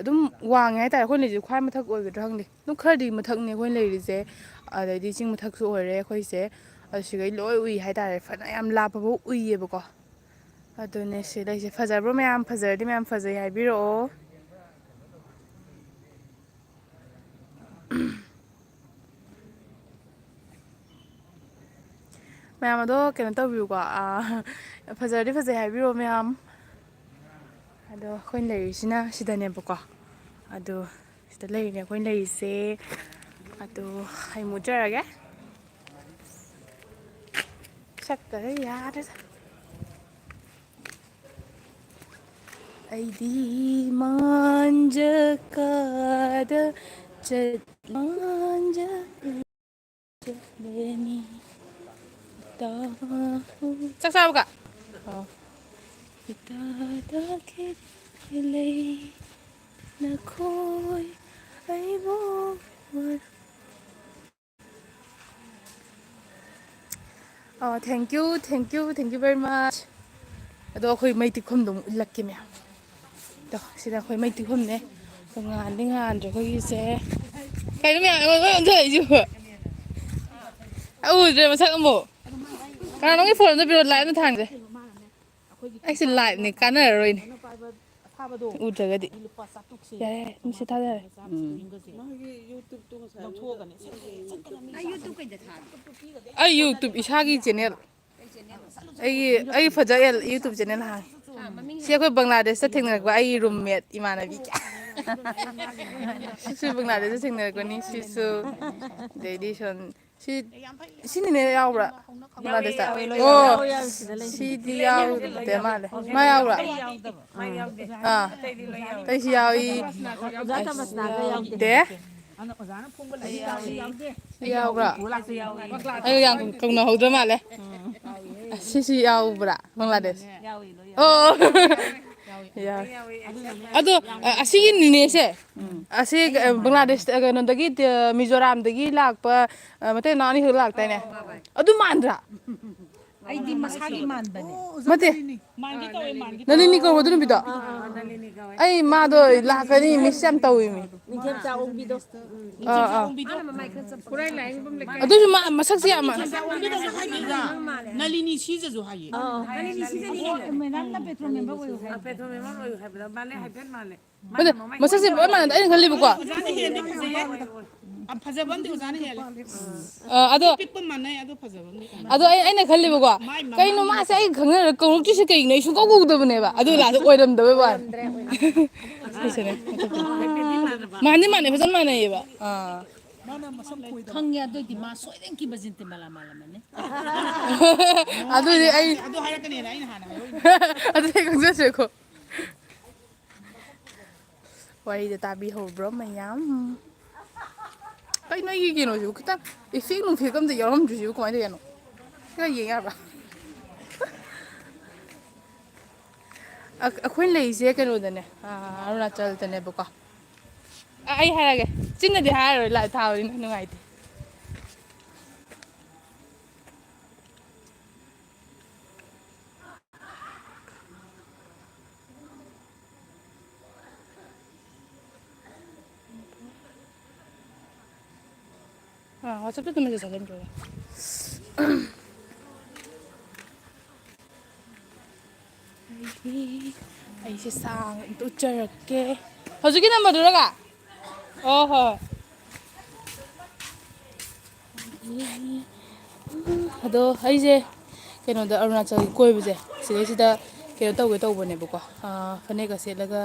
Speaker 1: ꯑꯗꯨꯝ ꯋꯥꯡꯉꯦ ꯍꯥꯏꯇꯥꯔꯦ ꯑꯩꯈꯣꯏꯅ ꯂꯩꯔꯤꯁꯦ ꯈ꯭ꯋꯥꯏ ꯃꯊꯛ ꯑꯣꯏꯒꯗ꯭ꯔꯥ ꯈꯪꯗꯦ ꯑꯗꯨꯝ ꯈꯔꯗꯤ ꯃꯊꯛꯅꯦ ꯑꯩꯈꯣꯏꯅ ꯂꯩꯔꯤꯁꯦ ꯑꯗꯩꯗꯤ ꯆꯤꯡ ꯃꯊꯛꯁꯨ ꯑꯣꯏꯔꯦ ꯑꯩꯈꯣꯏꯁꯦ ꯑꯗꯨ ꯁꯤꯈꯩ ꯂꯣꯏ ꯎꯏ ꯍꯥꯏꯇꯥꯔꯦ ꯐꯅ ꯌꯥꯝ ꯂꯥꯞꯄꯐꯥꯎ ꯎꯏꯌꯦꯕꯀꯣ ꯑꯗꯨꯅꯦ ꯁꯤ ꯂꯩꯁꯦ ꯐꯖꯕ꯭ꯔꯣ ꯃꯌꯥꯝ ꯐꯖꯔꯗꯤ ꯃꯌꯥꯝ ꯐꯖꯩ ꯍꯥꯏꯕꯤꯔꯛꯑꯣ ꯃꯌꯥꯝ ꯑꯗꯣ ꯀꯩꯅꯣ ꯇꯧꯕꯤꯌꯨꯀꯣ ꯐꯖꯔꯗꯤ ꯐꯖꯩ ꯍꯥꯏꯕꯤꯔꯛꯑꯣ ꯃꯌꯥꯝ ꯑꯗꯣ ꯑꯩꯈꯣꯏꯅ ꯂꯩꯔꯤꯁꯤꯅ ꯁꯤꯗꯅꯦꯕꯀꯣ ꯑꯗꯣ ꯁꯤꯗ ꯂꯩꯔꯤꯅꯦ ꯑꯩꯈꯣꯏꯅ ꯂꯩꯔꯤꯁꯦ ꯑꯗꯣ ꯑꯩ ꯃꯨꯠꯆꯔꯒꯦ ꯁꯛꯀꯔ ꯌꯥꯔꯦꯗ ꯑꯩꯗꯤ ꯃꯥꯟꯖꯀꯥꯗ ꯆꯠꯂꯅꯤ ꯆꯥꯛ ꯆꯥꯔꯕꯒ ꯏꯇꯥꯗ ꯂꯩ ꯅꯈꯣꯏ ꯑꯩꯕꯨ ꯊꯦꯡꯀ꯭ꯌꯨ ꯚꯦꯔꯤ ꯃꯆ ꯑꯗꯣ ꯑꯩꯈꯣꯏ ꯃꯩ ꯇꯤꯛꯐꯝꯗꯣ ꯑꯃꯨꯛ ꯎꯠꯂꯛꯀꯦ ꯃꯌꯥꯝ ꯑꯗꯣ ꯁꯤꯗ ꯑꯩꯈꯣꯏ ꯃꯩ ꯇꯤꯛꯐꯝꯅꯦ ꯉꯥꯟꯗꯤ ꯉꯥꯟꯗ꯭ꯔꯦ ꯑꯩꯈꯣꯏꯒꯤꯁꯦ ꯀꯩꯅꯣ ꯃꯌꯥꯝ ꯑꯩꯉꯣꯟꯗ ꯑꯣꯟꯊꯣꯔꯛꯏꯁꯤꯕꯣ ꯎꯗ꯭ꯔꯦ ꯃꯁꯛ ꯑꯃꯨꯛ ꯀꯅꯥꯅꯣꯝꯒꯤ ꯐꯣꯟ ꯑꯝꯇ ꯄꯤꯔꯛꯑꯣ ꯂꯥꯏꯠ ꯑꯝꯇ ꯊꯥꯟꯒꯦ ꯑꯩꯁꯦ ꯂꯥꯏꯠꯅꯦ ꯀꯥꯟꯅꯔꯔꯣꯏꯅꯦ ꯎꯗ꯭ꯔꯒꯗꯤ ꯌꯥꯔꯦ ꯁꯤ ꯊꯥꯖꯔꯦ ꯑꯩ ꯌꯨꯇꯨꯞ ꯏꯁꯥꯒꯤ ꯆꯦꯅꯦꯜ ꯑꯩꯒꯤ ꯐꯖ ꯌꯨꯇꯨꯞ ꯆꯦꯅꯦꯜ ꯍꯥꯡꯉꯤ ꯁꯤ ꯑꯩꯈꯣꯏ ꯕꯪꯒ꯭ꯂꯥꯗꯦꯁꯇ ꯊꯦꯡꯅꯔꯛꯄ ꯑꯩꯒꯤ ꯔꯨꯝꯃꯦꯠ ꯏꯃꯥꯟꯅꯕꯤ ꯁꯤꯁꯨ ꯕꯪꯒ꯭ꯂꯥꯗꯦꯁꯇ ꯊꯦꯡꯅꯔꯛꯄꯅꯤ ꯁꯤꯁꯨ ꯑꯗꯩꯗꯤ ꯁꯤꯅꯤꯅꯦ ꯌꯥꯎꯕ꯭ꯔꯥ ꯕꯪꯒ꯭ꯂꯥꯗꯦꯁꯇ ꯑꯣ ꯁꯤꯗꯤ ꯌꯥꯎꯗꯦ ꯃꯥꯜꯂꯦ ꯃꯥ ꯌꯥꯎꯕ꯭ꯔꯥ ꯑꯇꯩꯁꯨ ꯌꯥꯎꯏ ꯌꯥꯎꯗꯦ ꯌꯥꯎꯕ꯭ꯔꯥ ꯑꯩ ꯌꯥꯝ ꯀꯧꯅꯍꯧꯗ꯭ꯔ ꯃꯥꯜꯂꯦ ꯁꯤꯁꯨ ꯌꯥꯎꯕ꯭ꯔꯥ ꯕꯪꯒ꯭ꯂꯥꯗꯦꯁ ꯑꯣ ꯑꯗꯣ ꯑꯁꯤꯒꯤ ꯅꯤꯅꯦꯁꯦ ꯑꯁꯤ ꯕꯪꯒ꯭ꯂꯥꯗꯦꯁ ꯀꯩꯅꯣꯗꯒꯤ ꯃꯤꯖꯣꯔꯥꯝꯗꯒꯤ ꯂꯥꯛꯄ ꯃꯩꯇꯩ ꯅꯥꯎ ꯑꯅꯤꯈꯛ ꯂꯥꯛꯇꯥꯏꯅꯦ ꯑꯗꯨ ꯃꯥꯟꯗ꯭ꯔꯥ
Speaker 2: ꯑꯩꯗꯤ ꯃꯁꯥꯒꯤ ꯃꯥꯟꯕꯅꯦ
Speaker 1: ꯅꯠꯇꯦ ꯅꯂꯤꯅꯤ ꯀꯧꯕ꯭ꯔꯣ ꯑꯗꯨ ꯅꯨꯄꯤꯗꯣ ꯑꯩ ꯃꯥꯗꯣ ꯂꯥꯛꯀꯅꯤ ꯃꯤꯁ ꯌꯥꯝ ꯇꯧꯏꯃꯤ ꯑꯗꯨꯁꯨ ꯃꯁꯛꯁꯦ ꯌꯥꯝ
Speaker 5: ꯅꯂꯤꯅꯤ ꯁꯤꯖꯁꯨ ꯍꯥꯏꯌꯦ
Speaker 1: ꯃꯁꯛꯁꯦ ꯂꯣꯏ ꯃꯥꯟꯅꯗ ꯑꯩꯅ ꯈꯜꯂꯤꯕꯀꯣ
Speaker 5: ꯐꯖꯕ ꯑꯃꯗꯤ ꯑꯣꯖꯥꯅ ꯍꯦꯜꯂꯦ
Speaker 1: ꯑꯗꯣ
Speaker 5: ꯄꯤꯛꯄ ꯃꯥꯟꯅꯩ ꯑꯗꯣ ꯐꯖꯕ
Speaker 1: ꯑꯗꯣ ꯑꯩꯅ ꯈꯜꯂꯤꯕꯀꯣ ꯀꯩꯅꯣ ꯃꯥꯁꯦ ꯑꯩ ꯈꯪꯅꯔ ꯀꯧꯔꯛꯇ꯭ꯔꯤꯁꯦ ꯀꯩꯒꯤꯅꯣ ꯑꯩ ꯁꯨꯡꯀꯧ ꯀꯧꯗꯕꯅꯦꯕ ꯑꯗꯨ ꯂꯥꯁꯇ ꯑꯣꯏꯔꯝꯗꯕꯩ ꯋꯥꯅꯤ ꯃꯥꯟꯗꯤ ꯃꯥꯟꯅꯩ ꯐꯖꯅ ꯃꯥꯟꯅꯩꯌꯦꯕ
Speaker 5: ꯈꯪꯉꯦ ꯑꯗꯨꯏꯗꯤ ꯃꯥ ꯁꯣꯏꯗꯅ ꯀꯤꯕꯖꯤꯟꯇꯦ ꯃꯥꯜꯂꯝꯃꯅꯤ
Speaker 1: ꯑꯗꯨꯗꯤ ꯑꯩ
Speaker 5: ꯑꯗꯨ ꯍꯥꯏꯔꯛꯀꯅꯤꯅ ꯑꯩꯅ ꯍꯥꯟꯅ ꯍꯥꯏꯍꯧꯔꯤꯅꯦ
Speaker 1: ꯑꯗꯨꯗꯤ ꯑꯩ ꯈꯪꯖꯗ꯭ꯔꯦꯀꯣ ꯋꯥꯔꯤꯗꯣ ꯇꯥꯕꯤꯍꯧꯕ꯭ꯔꯣ ꯃꯌꯥꯝ ꯀꯩꯅꯣ ꯑꯩꯒꯤ ꯀꯩꯅꯣꯁꯤꯕꯨ ꯈꯤꯇꯪ ꯏꯐꯦꯛ ꯅꯨꯡꯐꯦꯛ ꯑꯝꯇ ꯌꯥꯎꯔꯝꯗ꯭ꯔꯤꯁꯤꯕꯨ ꯀꯃꯥꯏꯅ ꯇꯧꯔꯤꯅꯣ ꯈꯔ ꯌꯦꯡ ꯌꯥꯕ꯭ꯔꯥ ꯑꯩꯈꯣꯏꯅ ꯂꯩꯔꯤꯁꯦ ꯀꯩꯅꯣꯗꯅꯦ ꯑꯔꯨꯅꯥꯆꯜꯗꯅꯦꯕꯀꯣ ꯑꯩ ꯍꯥꯏꯔꯒꯦ ꯆꯤꯟꯅꯗꯤ ꯍꯥꯏꯔꯔꯣꯏ ꯂꯥꯏꯠ ꯊꯥꯕꯅꯤꯅ ꯅꯨꯡꯉꯥꯏꯇꯦ ꯋꯥꯆꯞꯇ ꯑꯗꯨꯝ ꯃꯦꯁꯦꯖ ꯊꯥꯖꯤꯟꯈ꯭ꯔꯣ ꯑꯩꯁꯦ ꯁꯥꯡ ꯑꯝꯇ ꯎꯠꯆꯔꯛꯀꯦ ꯍꯧꯖꯤꯛꯀꯤ ꯅꯝꯕꯔꯗꯨꯔꯒ ꯑꯣ ꯍꯣꯏ ꯑꯗꯣ ꯑꯩꯁꯦ ꯀꯩꯅꯣꯗ ꯑꯔꯨꯅꯥꯆꯜꯒꯤ ꯀꯣꯏꯕꯁꯦ ꯁꯤꯗꯩꯁꯤꯗ ꯀꯩꯅꯣ ꯇꯧꯒꯦ ꯇꯧꯕꯅꯦꯕꯀꯣ ꯐꯅꯦꯛꯀ ꯁꯦꯠꯂꯒ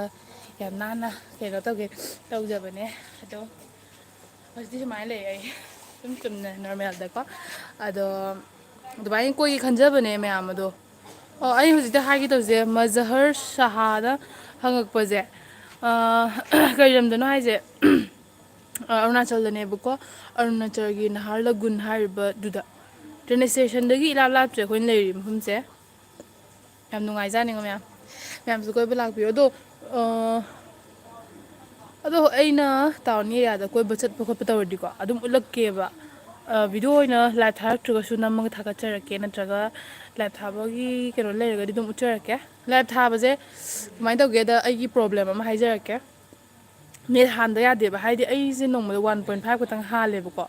Speaker 1: ꯌꯥꯝ ꯅꯥꯟꯅ ꯀꯩꯅꯣ ꯇꯧꯒꯦ ꯇꯧꯖꯕꯅꯦ ꯑꯗꯣ ꯍꯧꯖꯤꯛꯇꯤ ꯁꯨꯃꯥꯏꯅ ꯂꯩ ꯑꯩ ꯁꯨꯝ ꯆꯨꯝꯅ ꯅꯣꯔꯃꯦꯜꯗꯀꯣ ꯑꯗꯣ ꯑꯗꯨꯃꯥꯏꯅ ꯀꯣꯏꯒꯦ ꯈꯟꯖꯕꯅꯦ ꯃꯌꯥꯝ ꯑꯗꯣ ꯑꯩ ꯍꯧꯖꯤꯛꯇ ꯍꯥꯏꯒꯦ ꯇꯧꯁꯦ ꯃꯖꯍꯔ ꯁꯍꯥꯗ ꯍꯪꯉꯛꯄꯁꯦ ꯀꯔꯤ ꯂꯝꯗꯅꯣ ꯍꯥꯏꯁꯦ ꯑꯔꯨꯅꯥꯆꯜꯗꯅꯦꯕꯀꯣ ꯑꯔꯨꯅꯥꯆꯜꯒꯤ ꯅꯍꯥꯔ ꯂꯒꯨꯟ ꯍꯥꯏꯔꯤꯕꯗꯨꯗ ꯇ꯭ꯔꯦꯟ ꯏꯁꯇꯦꯁꯟꯗꯒꯤ ꯏꯂꯥꯞ ꯂꯥꯞꯇ꯭ꯔꯦ ꯑꯩꯈꯣꯏꯅ ꯂꯩꯔꯤꯕ ꯃꯐꯝꯁꯦ ꯌꯥꯝ ꯅꯨꯡꯉꯥꯏꯖꯥꯅꯤꯉꯣ ꯃꯌꯥꯝꯁꯨ ꯀꯣꯏꯕ ꯂꯥꯛꯄꯤꯌꯨ ꯑꯗꯣ ꯑꯩꯅ ꯇꯥꯎꯟ ꯑꯦꯔꯤꯌꯥꯗ ꯀꯣꯏꯕ ꯆꯠꯄ ꯈꯣꯠꯄ ꯇꯧꯔꯗꯤꯀꯣ ꯑꯗꯨꯝ ꯎꯠꯂꯛꯀꯦꯕ ꯚꯤꯗꯤꯑꯣ ꯑꯣꯏꯅ ꯂꯥꯏꯚ ꯊꯥꯔꯛꯇ꯭ꯔꯒꯁꯨ ꯅꯝꯃꯒ ꯊꯥꯒꯠꯆꯔꯛꯀꯦ ꯅꯠꯇ꯭ꯔꯒ ꯂꯥꯏꯚ ꯊꯥꯕꯒꯤ ꯀꯩꯅꯣ ꯂꯩꯔꯒꯗꯤ ꯑꯗꯨꯝ ꯎꯠꯆꯔꯛꯀꯦ ꯂꯥꯏꯚ ꯊꯥꯕꯁꯦ ꯀꯃꯥꯏꯅ ꯇꯧꯒꯦꯗ ꯑꯩꯒꯤ ꯄ꯭ꯔꯣꯕ꯭ꯂꯦꯝ ꯑꯃ ꯍꯥꯏꯖꯔꯛꯀꯦ ꯅꯦꯠ ꯍꯥꯟꯗ ꯌꯥꯗꯦꯕ ꯍꯥꯏꯗꯤ ꯑꯩꯁꯦ ꯅꯣꯡꯃꯗ 1.5 ꯈꯛꯇꯪ ꯍꯥꯜꯂꯦꯕꯀꯣ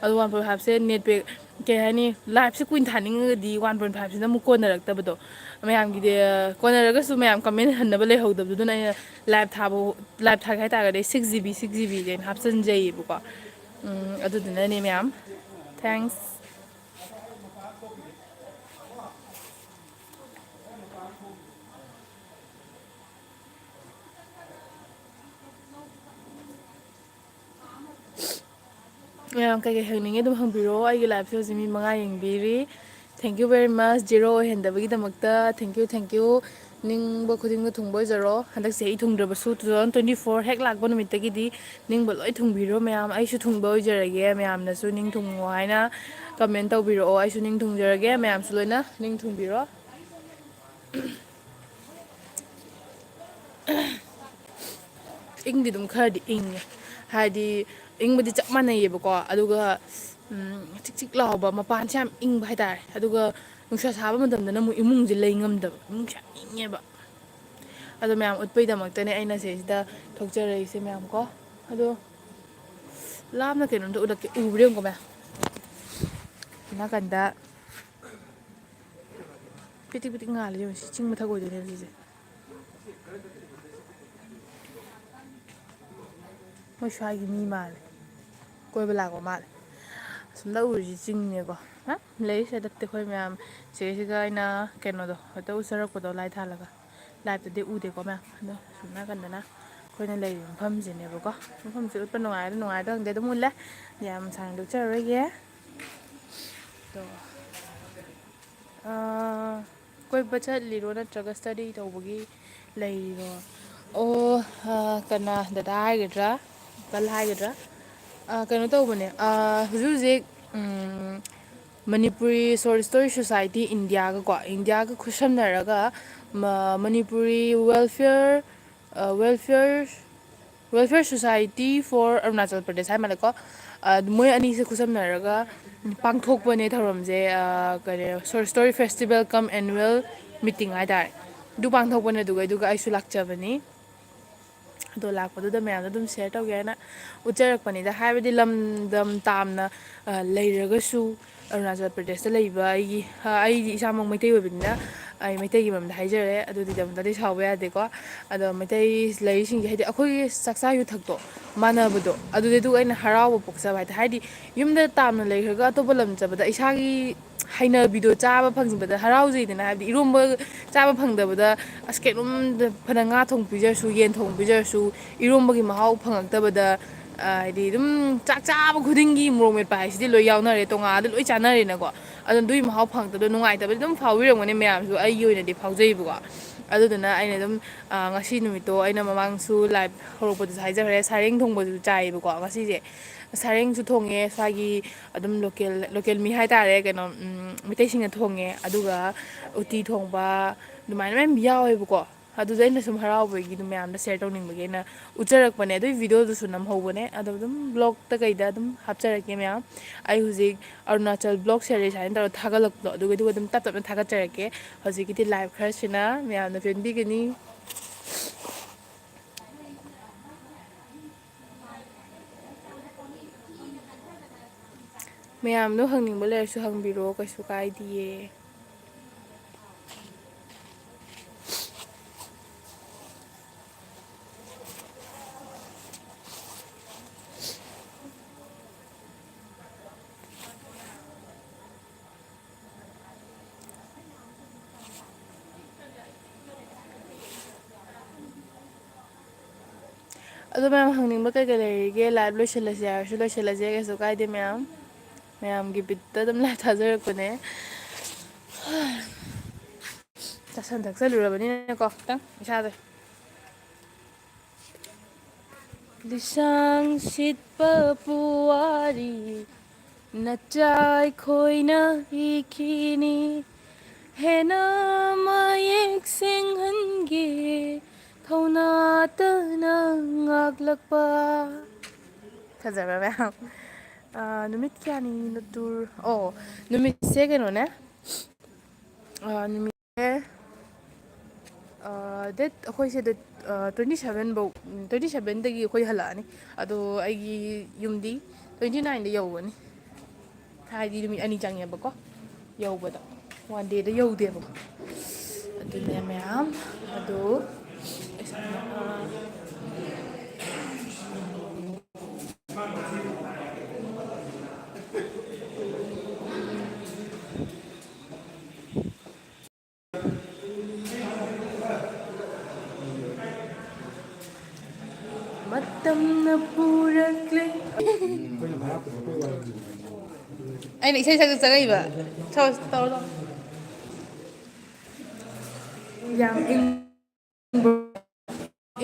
Speaker 1: ꯑꯗꯣ 1.5ꯁꯦ ꯅꯦꯠ ꯄꯦꯛ ꯀꯩ ꯍꯥꯏꯅꯤ ꯂꯥꯏꯚꯁꯦ ꯀꯨꯏꯅ ꯊꯥꯅꯤꯡꯉꯒꯗꯤ 1.5ꯁꯤꯅ ꯑꯃꯨꯛ ꯀꯣꯟꯅꯔꯛꯇꯕꯗꯣ ꯃꯌꯥꯝꯒꯤꯗꯤ ꯀꯣꯟꯅꯔꯒꯁꯨ ꯃꯌꯥꯝ ꯀꯃꯦꯟ ꯍꯟꯅꯕ ꯂꯩꯍꯧꯗꯕꯗꯨꯅ ꯑꯩꯅ ꯂꯥꯏꯚ ꯊꯥꯒꯦ ꯍꯥꯏꯇꯥꯔꯒꯗꯤ 6 GB ꯑꯩꯅ ꯍꯥꯞꯆꯤꯟꯖꯩꯌꯦꯕꯀꯣ ꯑꯗꯨꯗꯨꯅꯅꯦ ꯃꯌꯥꯝ ꯊꯦꯡꯛꯁ ꯃꯌꯥꯝ ꯀꯩꯀꯩ ꯍꯪꯅꯤꯡꯉꯦ ꯑꯗꯨꯝ ꯍꯪꯕꯤꯔꯛꯑꯣ ꯑꯩꯒꯤ ꯂꯥꯏꯐꯁꯦ ꯍꯧꯖꯤꯛ ꯃꯤ 5 ꯌꯦꯡꯕꯤꯔꯤ thank you very much zero ꯑꯣꯏꯍꯟꯗꯕꯒꯤꯗꯃꯛꯇ ꯊꯦꯡꯛ ꯌꯨ ꯅꯤꯡꯕ ꯈꯨꯗꯤꯡꯃꯛ ꯊꯨꯡꯕ ꯑꯣꯏꯖꯔꯣ ꯍꯟꯗꯛꯁꯦ ꯑꯩ ꯊꯨꯡꯗ꯭ꯔꯕꯁꯨ 2024 ꯍꯦꯛ ꯂꯥꯛꯄ ꯅꯨꯃꯤꯠꯇꯒꯤꯗꯤ ꯅꯤꯡꯕ ꯂꯣꯏ ꯊꯨꯡꯕꯤꯔꯣ ꯃꯌꯥꯝ ꯑꯩꯁꯨ ꯊꯨꯡꯕ ꯑꯣꯏꯖꯔꯒꯦ ꯃꯌꯥꯝꯅꯁꯨ ꯅꯤꯡ ꯊꯨꯡꯉꯣ ꯍꯥꯏꯅ ꯀꯃꯦꯟ ꯇꯧꯕꯤꯔꯛꯑꯣ ꯑꯩꯁꯨ ꯅꯤꯡ ꯊꯨꯡꯖꯔꯒꯦ ꯃꯌꯥꯝꯁꯨ ꯂꯣꯏꯅ ꯅꯤꯡ ꯊꯨꯡꯕꯤꯔꯣ ꯏꯪꯗꯤ ꯑꯗꯨꯝ ꯈꯔꯗꯤ ꯏꯪꯉꯦ ꯍꯥꯏꯗꯤ ꯏꯪꯕꯗꯤ ꯆꯞ ꯃꯥꯟꯅꯩꯌꯦꯕꯀꯣ ꯑꯗꯨꯒ ꯆꯤꯛ ꯆꯤꯛ ꯂꯥꯎꯕ ꯃꯄꯥꯟꯁꯦ ꯌꯥꯝ ꯏꯪꯕ ꯍꯥꯏꯇꯥꯔꯦ ꯑꯗꯨꯒ ꯅꯨꯡꯁꯥ ꯁꯥꯕ ꯃꯇꯝꯗꯅ ꯑꯃꯨꯛ ꯏꯃꯨꯡꯁꯦ ꯂꯩ ꯉꯝꯗꯕ ꯏꯃꯨꯡꯁꯦ ꯌꯥꯝ ꯏꯪꯉꯦꯕ ꯑꯗꯣ ꯃꯌꯥꯝ ꯎꯠꯄꯩꯗꯃꯛꯇꯅꯦ ꯑꯩꯅ ꯁꯤꯁꯤꯗ ꯊꯣꯛꯆꯔꯛꯏꯁꯦ ꯃꯌꯥꯝ ꯀꯣ ꯑꯗꯣ ꯂꯥꯞꯅ ꯀꯩꯅꯣꯝꯇ ꯎꯠꯂꯛꯀꯦ ꯎꯕ꯭ꯔꯥ ꯌꯦꯡꯉꯨꯀꯣ ꯃꯌꯥꯝ ꯅꯥꯀꯟꯗ ꯄꯤꯇꯤꯛ ꯄꯤꯇꯤꯛ ꯉꯥꯜꯂꯤ ꯌꯦꯡꯉꯨ ꯁꯤ ꯆꯤꯡ ꯃꯊꯛ ꯑꯣꯏꯗꯣꯏꯅꯦꯕ ꯁꯤꯁꯦ ꯃꯣꯏ ꯁ꯭ꯋꯥꯏꯒꯤ ꯃꯤ ꯃꯥꯜꯂꯦ ꯀꯣꯏꯕ ꯂꯥꯛꯄ ꯃꯥꯜꯂꯦ ꯑꯁꯣꯝꯗ ꯎꯔꯤꯁꯤ ꯆꯤꯡꯅꯦꯀꯣ ꯂꯩ ꯁꯤꯗꯛꯇꯤ ꯑꯩꯈꯣꯏ ꯃꯌꯥꯝ ꯁꯤꯁꯤꯒ ꯑꯩꯅ ꯀꯩꯅꯣꯗꯣ ꯍꯦꯛꯇ ꯎꯆꯔꯛꯄꯗꯣ ꯂꯥꯏ ꯊꯥꯜꯂꯒ ꯂꯥꯏꯚꯇꯗꯤ ꯎꯗꯦꯀꯣ ꯃꯌꯥꯝ ꯑꯗꯣ ꯁꯨꯝ ꯅꯥꯀꯟꯗꯅ ꯑꯩꯈꯣꯏꯅ ꯂꯩꯔꯤꯕ ꯃꯐꯝꯁꯤꯅꯦꯕꯀꯣ ꯃꯐꯝꯁꯦ ꯎꯠꯄ ꯅꯨꯡꯉꯥꯏꯔ ꯅꯨꯡꯉꯥꯏꯗ ꯈꯪꯗꯦ ꯑꯗꯨꯝ ꯎꯠꯂꯦ ꯌꯥꯝ ꯁꯥꯡꯅ ꯎꯠꯆꯔꯔꯣꯏꯒꯦ ꯑꯗꯣ ꯀꯣꯏꯕ ꯆꯠꯂꯤꯔꯣ ꯅꯠꯇ꯭ꯔꯒ ꯁ꯭ꯇꯗꯤ ꯇꯧꯕꯒꯤ ꯂꯩꯔꯤꯔꯣ ꯀꯅꯥ ꯗꯗꯥ ꯍꯥꯏꯒꯗ꯭ꯔꯥ ꯑꯪꯀꯜ ꯍꯥꯏꯒꯗ꯭ꯔꯥ ꯀꯩꯅꯣ ꯇꯧꯕꯅꯦ ꯍꯧꯖꯤꯛ ꯍꯧꯖꯤꯛ ꯃꯅꯤꯄꯨꯔꯤ ꯁꯣꯔꯠ ꯁ꯭ꯇꯣꯔꯤ ꯁꯣꯁꯥꯏꯇꯤ ꯏꯟꯗꯤꯌꯥꯒ ꯈꯨꯠꯁꯝꯅꯔꯒ Manipuri welfare society for Arunachal Pradesh ꯍꯥꯏ ꯃꯥꯜꯂꯦꯀꯣ ꯃꯣꯏ ꯑꯅꯤꯁꯦ ꯈꯨꯠꯁꯝꯅꯔꯒ ꯄꯥꯡꯊꯣꯛꯄꯅꯦ ꯊꯧꯔꯝꯁꯦ ꯀꯔꯤ short story festival cum annual meeting ꯍꯥꯏꯇꯥꯔꯦ ꯑꯗꯨ ꯄꯥꯡꯊꯣꯛꯄꯅꯦ ꯑꯗꯨꯒ ꯑꯩꯁꯨ ꯂꯥꯛꯆꯕꯅꯤ ꯑꯗꯣ ꯂꯥꯛꯄꯗꯨꯗ ꯃꯌꯥꯝꯗ ꯑꯗꯨꯝ ꯁꯦꯌꯔ ꯇꯧꯒꯦ ꯍꯥꯏꯅ ꯎꯠꯆꯔꯛꯄꯅꯤꯗ ꯍꯥꯏꯕꯗꯤ ꯂꯝꯗꯝ ꯇꯥꯝꯅ ꯂꯩꯔꯒꯁꯨ ꯑꯔꯨꯅꯥꯆꯜ ꯄ꯭ꯔꯗꯦꯁꯇ ꯂꯩꯕ ꯑꯩꯗꯤ ꯏꯁꯥꯃꯛ ꯃꯩꯇꯩ ꯑꯣꯏꯕꯅꯤꯅ ꯑꯩ ꯃꯩꯇꯩꯒꯤ ꯃꯔꯝꯗ ꯍꯥꯏꯖꯔꯦ ꯑꯗꯨꯒꯤꯗꯃꯛꯇꯗꯤ ꯁꯥꯎꯕ ꯌꯥꯗꯦꯀꯣ ꯑꯗꯣ ꯃꯩꯇꯩ ꯂꯩꯔꯤꯁꯤꯡꯁꯦ ꯍꯥꯏꯗꯤ ꯑꯩꯈꯣꯏꯒꯤ ꯆꯥꯛꯆꯥ ꯌꯨꯊꯛꯇꯣ ꯃꯥꯟꯅꯕꯗꯣ ꯑꯗꯨꯗ ꯑꯩꯅ ꯍꯔꯥꯎꯕ ꯄꯣꯛꯆꯕ ꯍꯥꯏꯇꯥꯔꯦ ꯍꯥꯏꯗꯤ ꯌꯨꯝꯗ ꯇꯥꯝꯅ ꯂꯩꯈ꯭ꯔꯒ ꯑꯇꯣꯞꯄ ꯂꯝ ꯆꯠꯄꯗ ꯏꯁꯥꯒꯤ ꯍꯩꯅꯕꯤꯗꯣ ꯆꯥꯕ ꯐꯪꯖꯕꯗ ꯍꯔꯥꯎꯖꯩꯗꯅ ꯍꯥꯏꯕꯗꯤ ꯏꯔꯣꯝꯕ ꯆꯥꯕ ꯐꯪꯗꯕꯗ ꯑꯁ ꯀꯩꯅꯣꯝꯗ ꯐꯅ ꯉꯥ ꯊꯣꯡ ꯄꯤꯖꯔꯁꯨ ꯌꯦꯟ ꯊꯣꯡ ꯄꯤꯖꯔꯁꯨ ꯏꯔꯣꯝꯕꯒꯤ ꯃꯍꯥꯎ ꯐꯪꯉꯛꯇꯕꯗ ꯍꯥꯏꯗꯤ ꯑꯗꯨꯝ ꯆꯥꯛ ꯆꯥꯕ ꯈꯨꯗꯤꯡꯒꯤ ꯃꯣꯔꯣꯛ ꯃꯦꯠꯄ ꯍꯥꯏꯁꯤꯗꯤ ꯂꯣꯏ ꯌꯥꯎꯅꯔꯦ ꯇꯣꯉꯥꯟꯗ ꯂꯣꯏ ꯆꯥꯅꯔꯦꯅꯀꯣ ꯑꯗꯨꯅ ꯑꯗꯨꯒꯤ ꯃꯍꯥꯎ ꯐꯪꯉꯛꯇꯕꯗꯣ ꯅꯨꯡꯉꯥꯏꯇꯕꯗꯤ ꯑꯗꯨꯝ ꯐꯥꯎꯕꯤꯔꯝꯒꯅꯤ ꯃꯌꯥꯝꯁꯨ ꯑꯩꯒꯤ ꯑꯣꯏꯅꯗꯤ ꯐꯥꯎꯖꯩꯕꯀꯣ ꯑꯗꯨꯗꯨꯅ ꯑꯩꯅ ꯑꯗꯨꯝ ꯉꯁꯤ ꯅꯨꯃꯤꯠꯇꯣ ꯑꯩꯅ ꯃꯃꯥꯡꯁꯨ ꯂꯥꯏꯚ ꯍꯧꯔꯛꯄꯗꯁꯨ ꯍꯥꯏꯖꯈ꯭ꯔꯦ ꯁꯔꯦꯡ ꯊꯣꯡꯕꯁꯨ ꯆꯥꯏꯌꯦꯕꯀꯣ ꯉꯁꯤꯁꯦ ꯁꯔꯦꯡꯁꯨ ꯊꯣꯡꯉꯦ ꯁ꯭ꯋꯥꯏꯒꯤ ꯑꯗꯨꯝ ꯂꯣꯀꯦꯜ ꯃꯤ ꯍꯥꯏꯇꯥꯔꯦ ꯀꯩꯅꯣ ꯃꯩꯇꯩꯁꯤꯡꯅ ꯊꯣꯡꯉꯦ ꯑꯗꯨꯒ ꯎꯇꯤ ꯊꯣꯡꯕ ꯑꯗꯨꯃꯥꯏꯅ ꯃꯌꯥꯝ ꯌꯥꯎꯋꯦꯕꯀꯣ ꯑꯗꯨꯗ ꯑꯩꯅ ꯁꯨꯝ ꯍꯔꯥꯎꯕꯒꯤ ꯑꯗꯨꯝ ꯃꯌꯥꯝꯗ ꯁꯦꯌꯔ ꯇꯧꯅꯤꯡꯕꯒꯤ ꯑꯩꯅ ꯎꯠꯆꯔꯛꯄꯅꯦ ꯑꯗꯨꯒꯤ ꯚꯤꯗꯤꯑꯣꯗꯨꯁꯨ ꯅꯝꯍꯧꯕꯅꯦ ꯑꯗꯣ ꯑꯗꯨꯝ ꯕ꯭ꯂꯣꯛꯇ ꯀꯩꯗ ꯑꯗꯨꯝ ꯍꯥꯞꯆꯔꯛꯀꯦ ꯃꯌꯥꯝ ꯑꯩ ꯍꯧꯖꯤꯛ ꯑꯔꯨꯅꯥꯆꯜ ꯕ꯭ꯂꯣꯛ ꯁꯦꯔꯤꯁ ꯍꯥꯏꯅ ꯇꯧꯔꯒ ꯊꯥꯒꯠꯂꯛꯄꯗꯣ ꯑꯗꯨꯒ ꯑꯗꯨꯝ ꯇꯞ ꯇꯞꯅ ꯊꯥꯒꯠꯆꯔꯛꯀꯦ ꯍꯧꯖꯤꯛꯀꯤꯗꯤ ꯂꯥꯏꯚ ꯈꯔꯁꯤꯅ ꯃꯌꯥꯝꯅ ꯄꯦꯟꯕꯤꯒꯅꯤ ꯃꯌꯥꯝꯗꯣ ꯍꯪꯅꯤꯡꯕ ꯂꯩꯔꯁꯨ ꯍꯪꯕꯤꯔꯛꯑꯣ ꯀꯩꯁꯨ ꯀꯥꯏꯗꯤꯌꯦ ꯑꯗꯣ ꯃꯌꯥꯝ ꯍꯪꯅꯤꯡꯕ ꯀꯩꯀꯩ ꯂꯩꯔꯤꯒꯦ ꯂꯥꯏꯚ ꯂꯣꯏꯁꯤꯜꯂꯁꯦ ꯍꯥꯏꯔꯁꯨ ꯂꯣꯏꯁꯤꯜꯂꯁꯦ ꯀꯩꯁꯨ ꯀꯥꯏꯗꯦ ꯃꯌꯥꯝꯒꯤ ꯕꯤꯠꯇ ꯑꯗꯨꯝ ꯂꯥꯏꯚ ꯊꯥꯖꯔꯛꯄꯅꯦ ꯆꯥꯁꯟ ꯊꯛꯆꯜꯂꯨꯔꯕꯅꯤꯅꯀꯣ ꯈꯤꯇꯪ ꯏꯁꯥꯁꯦ ꯂꯤꯁꯥꯡ ꯁꯤꯠꯄ ꯄꯨꯋꯥꯔꯤ ꯅꯆꯥ ꯑꯩꯈꯣꯏꯅ ꯏꯈꯤꯅꯤ ꯍꯦꯟꯅ ꯃꯌꯦꯛ ꯁꯦꯡꯍꯟꯒꯦ ꯊꯧꯅꯥꯇꯅ ꯉꯥꯛꯂꯛꯄ ꯐꯖꯕ꯭ꯔꯥ ꯃꯌꯥꯝ ꯅꯨꯃꯤꯠ ꯀꯌꯥꯅꯤ ꯇꯨꯔ ꯅꯨꯃꯤꯠꯁꯦ ꯀꯩꯅꯣꯅꯦ ꯅꯨꯃꯤꯠꯁꯦ ꯗꯦꯠ ꯑꯩꯈꯣꯏꯁꯦ ꯗꯦꯠ 27ꯐꯧ 27ꯗꯒꯤ ꯑꯩꯈꯣꯏ ꯍꯜꯂꯛꯑꯅꯤ ꯑꯗꯣ ꯑꯩꯒꯤ ꯌꯨꯝꯗꯤ 29ꯗ ꯌꯧꯒꯅꯤ ꯍꯥꯏꯗꯤ ꯅꯨꯃꯤꯠ 2 ꯆꯪꯉꯦꯕꯀꯣ ꯌꯧꯕꯗ 1 ꯗꯦꯗ ꯌꯧꯗꯦꯕꯀꯣ ꯑꯗꯨꯅꯦ ꯃꯌꯥꯝ ꯑꯗꯣ ꯃꯇꯝꯅ ꯄꯨꯔꯛꯂꯦ ꯑꯩꯅ ꯏꯁꯩ ꯁꯛꯆ ꯆꯪꯉꯛꯏꯕ ꯇꯧꯔꯣ ꯌꯥꯝ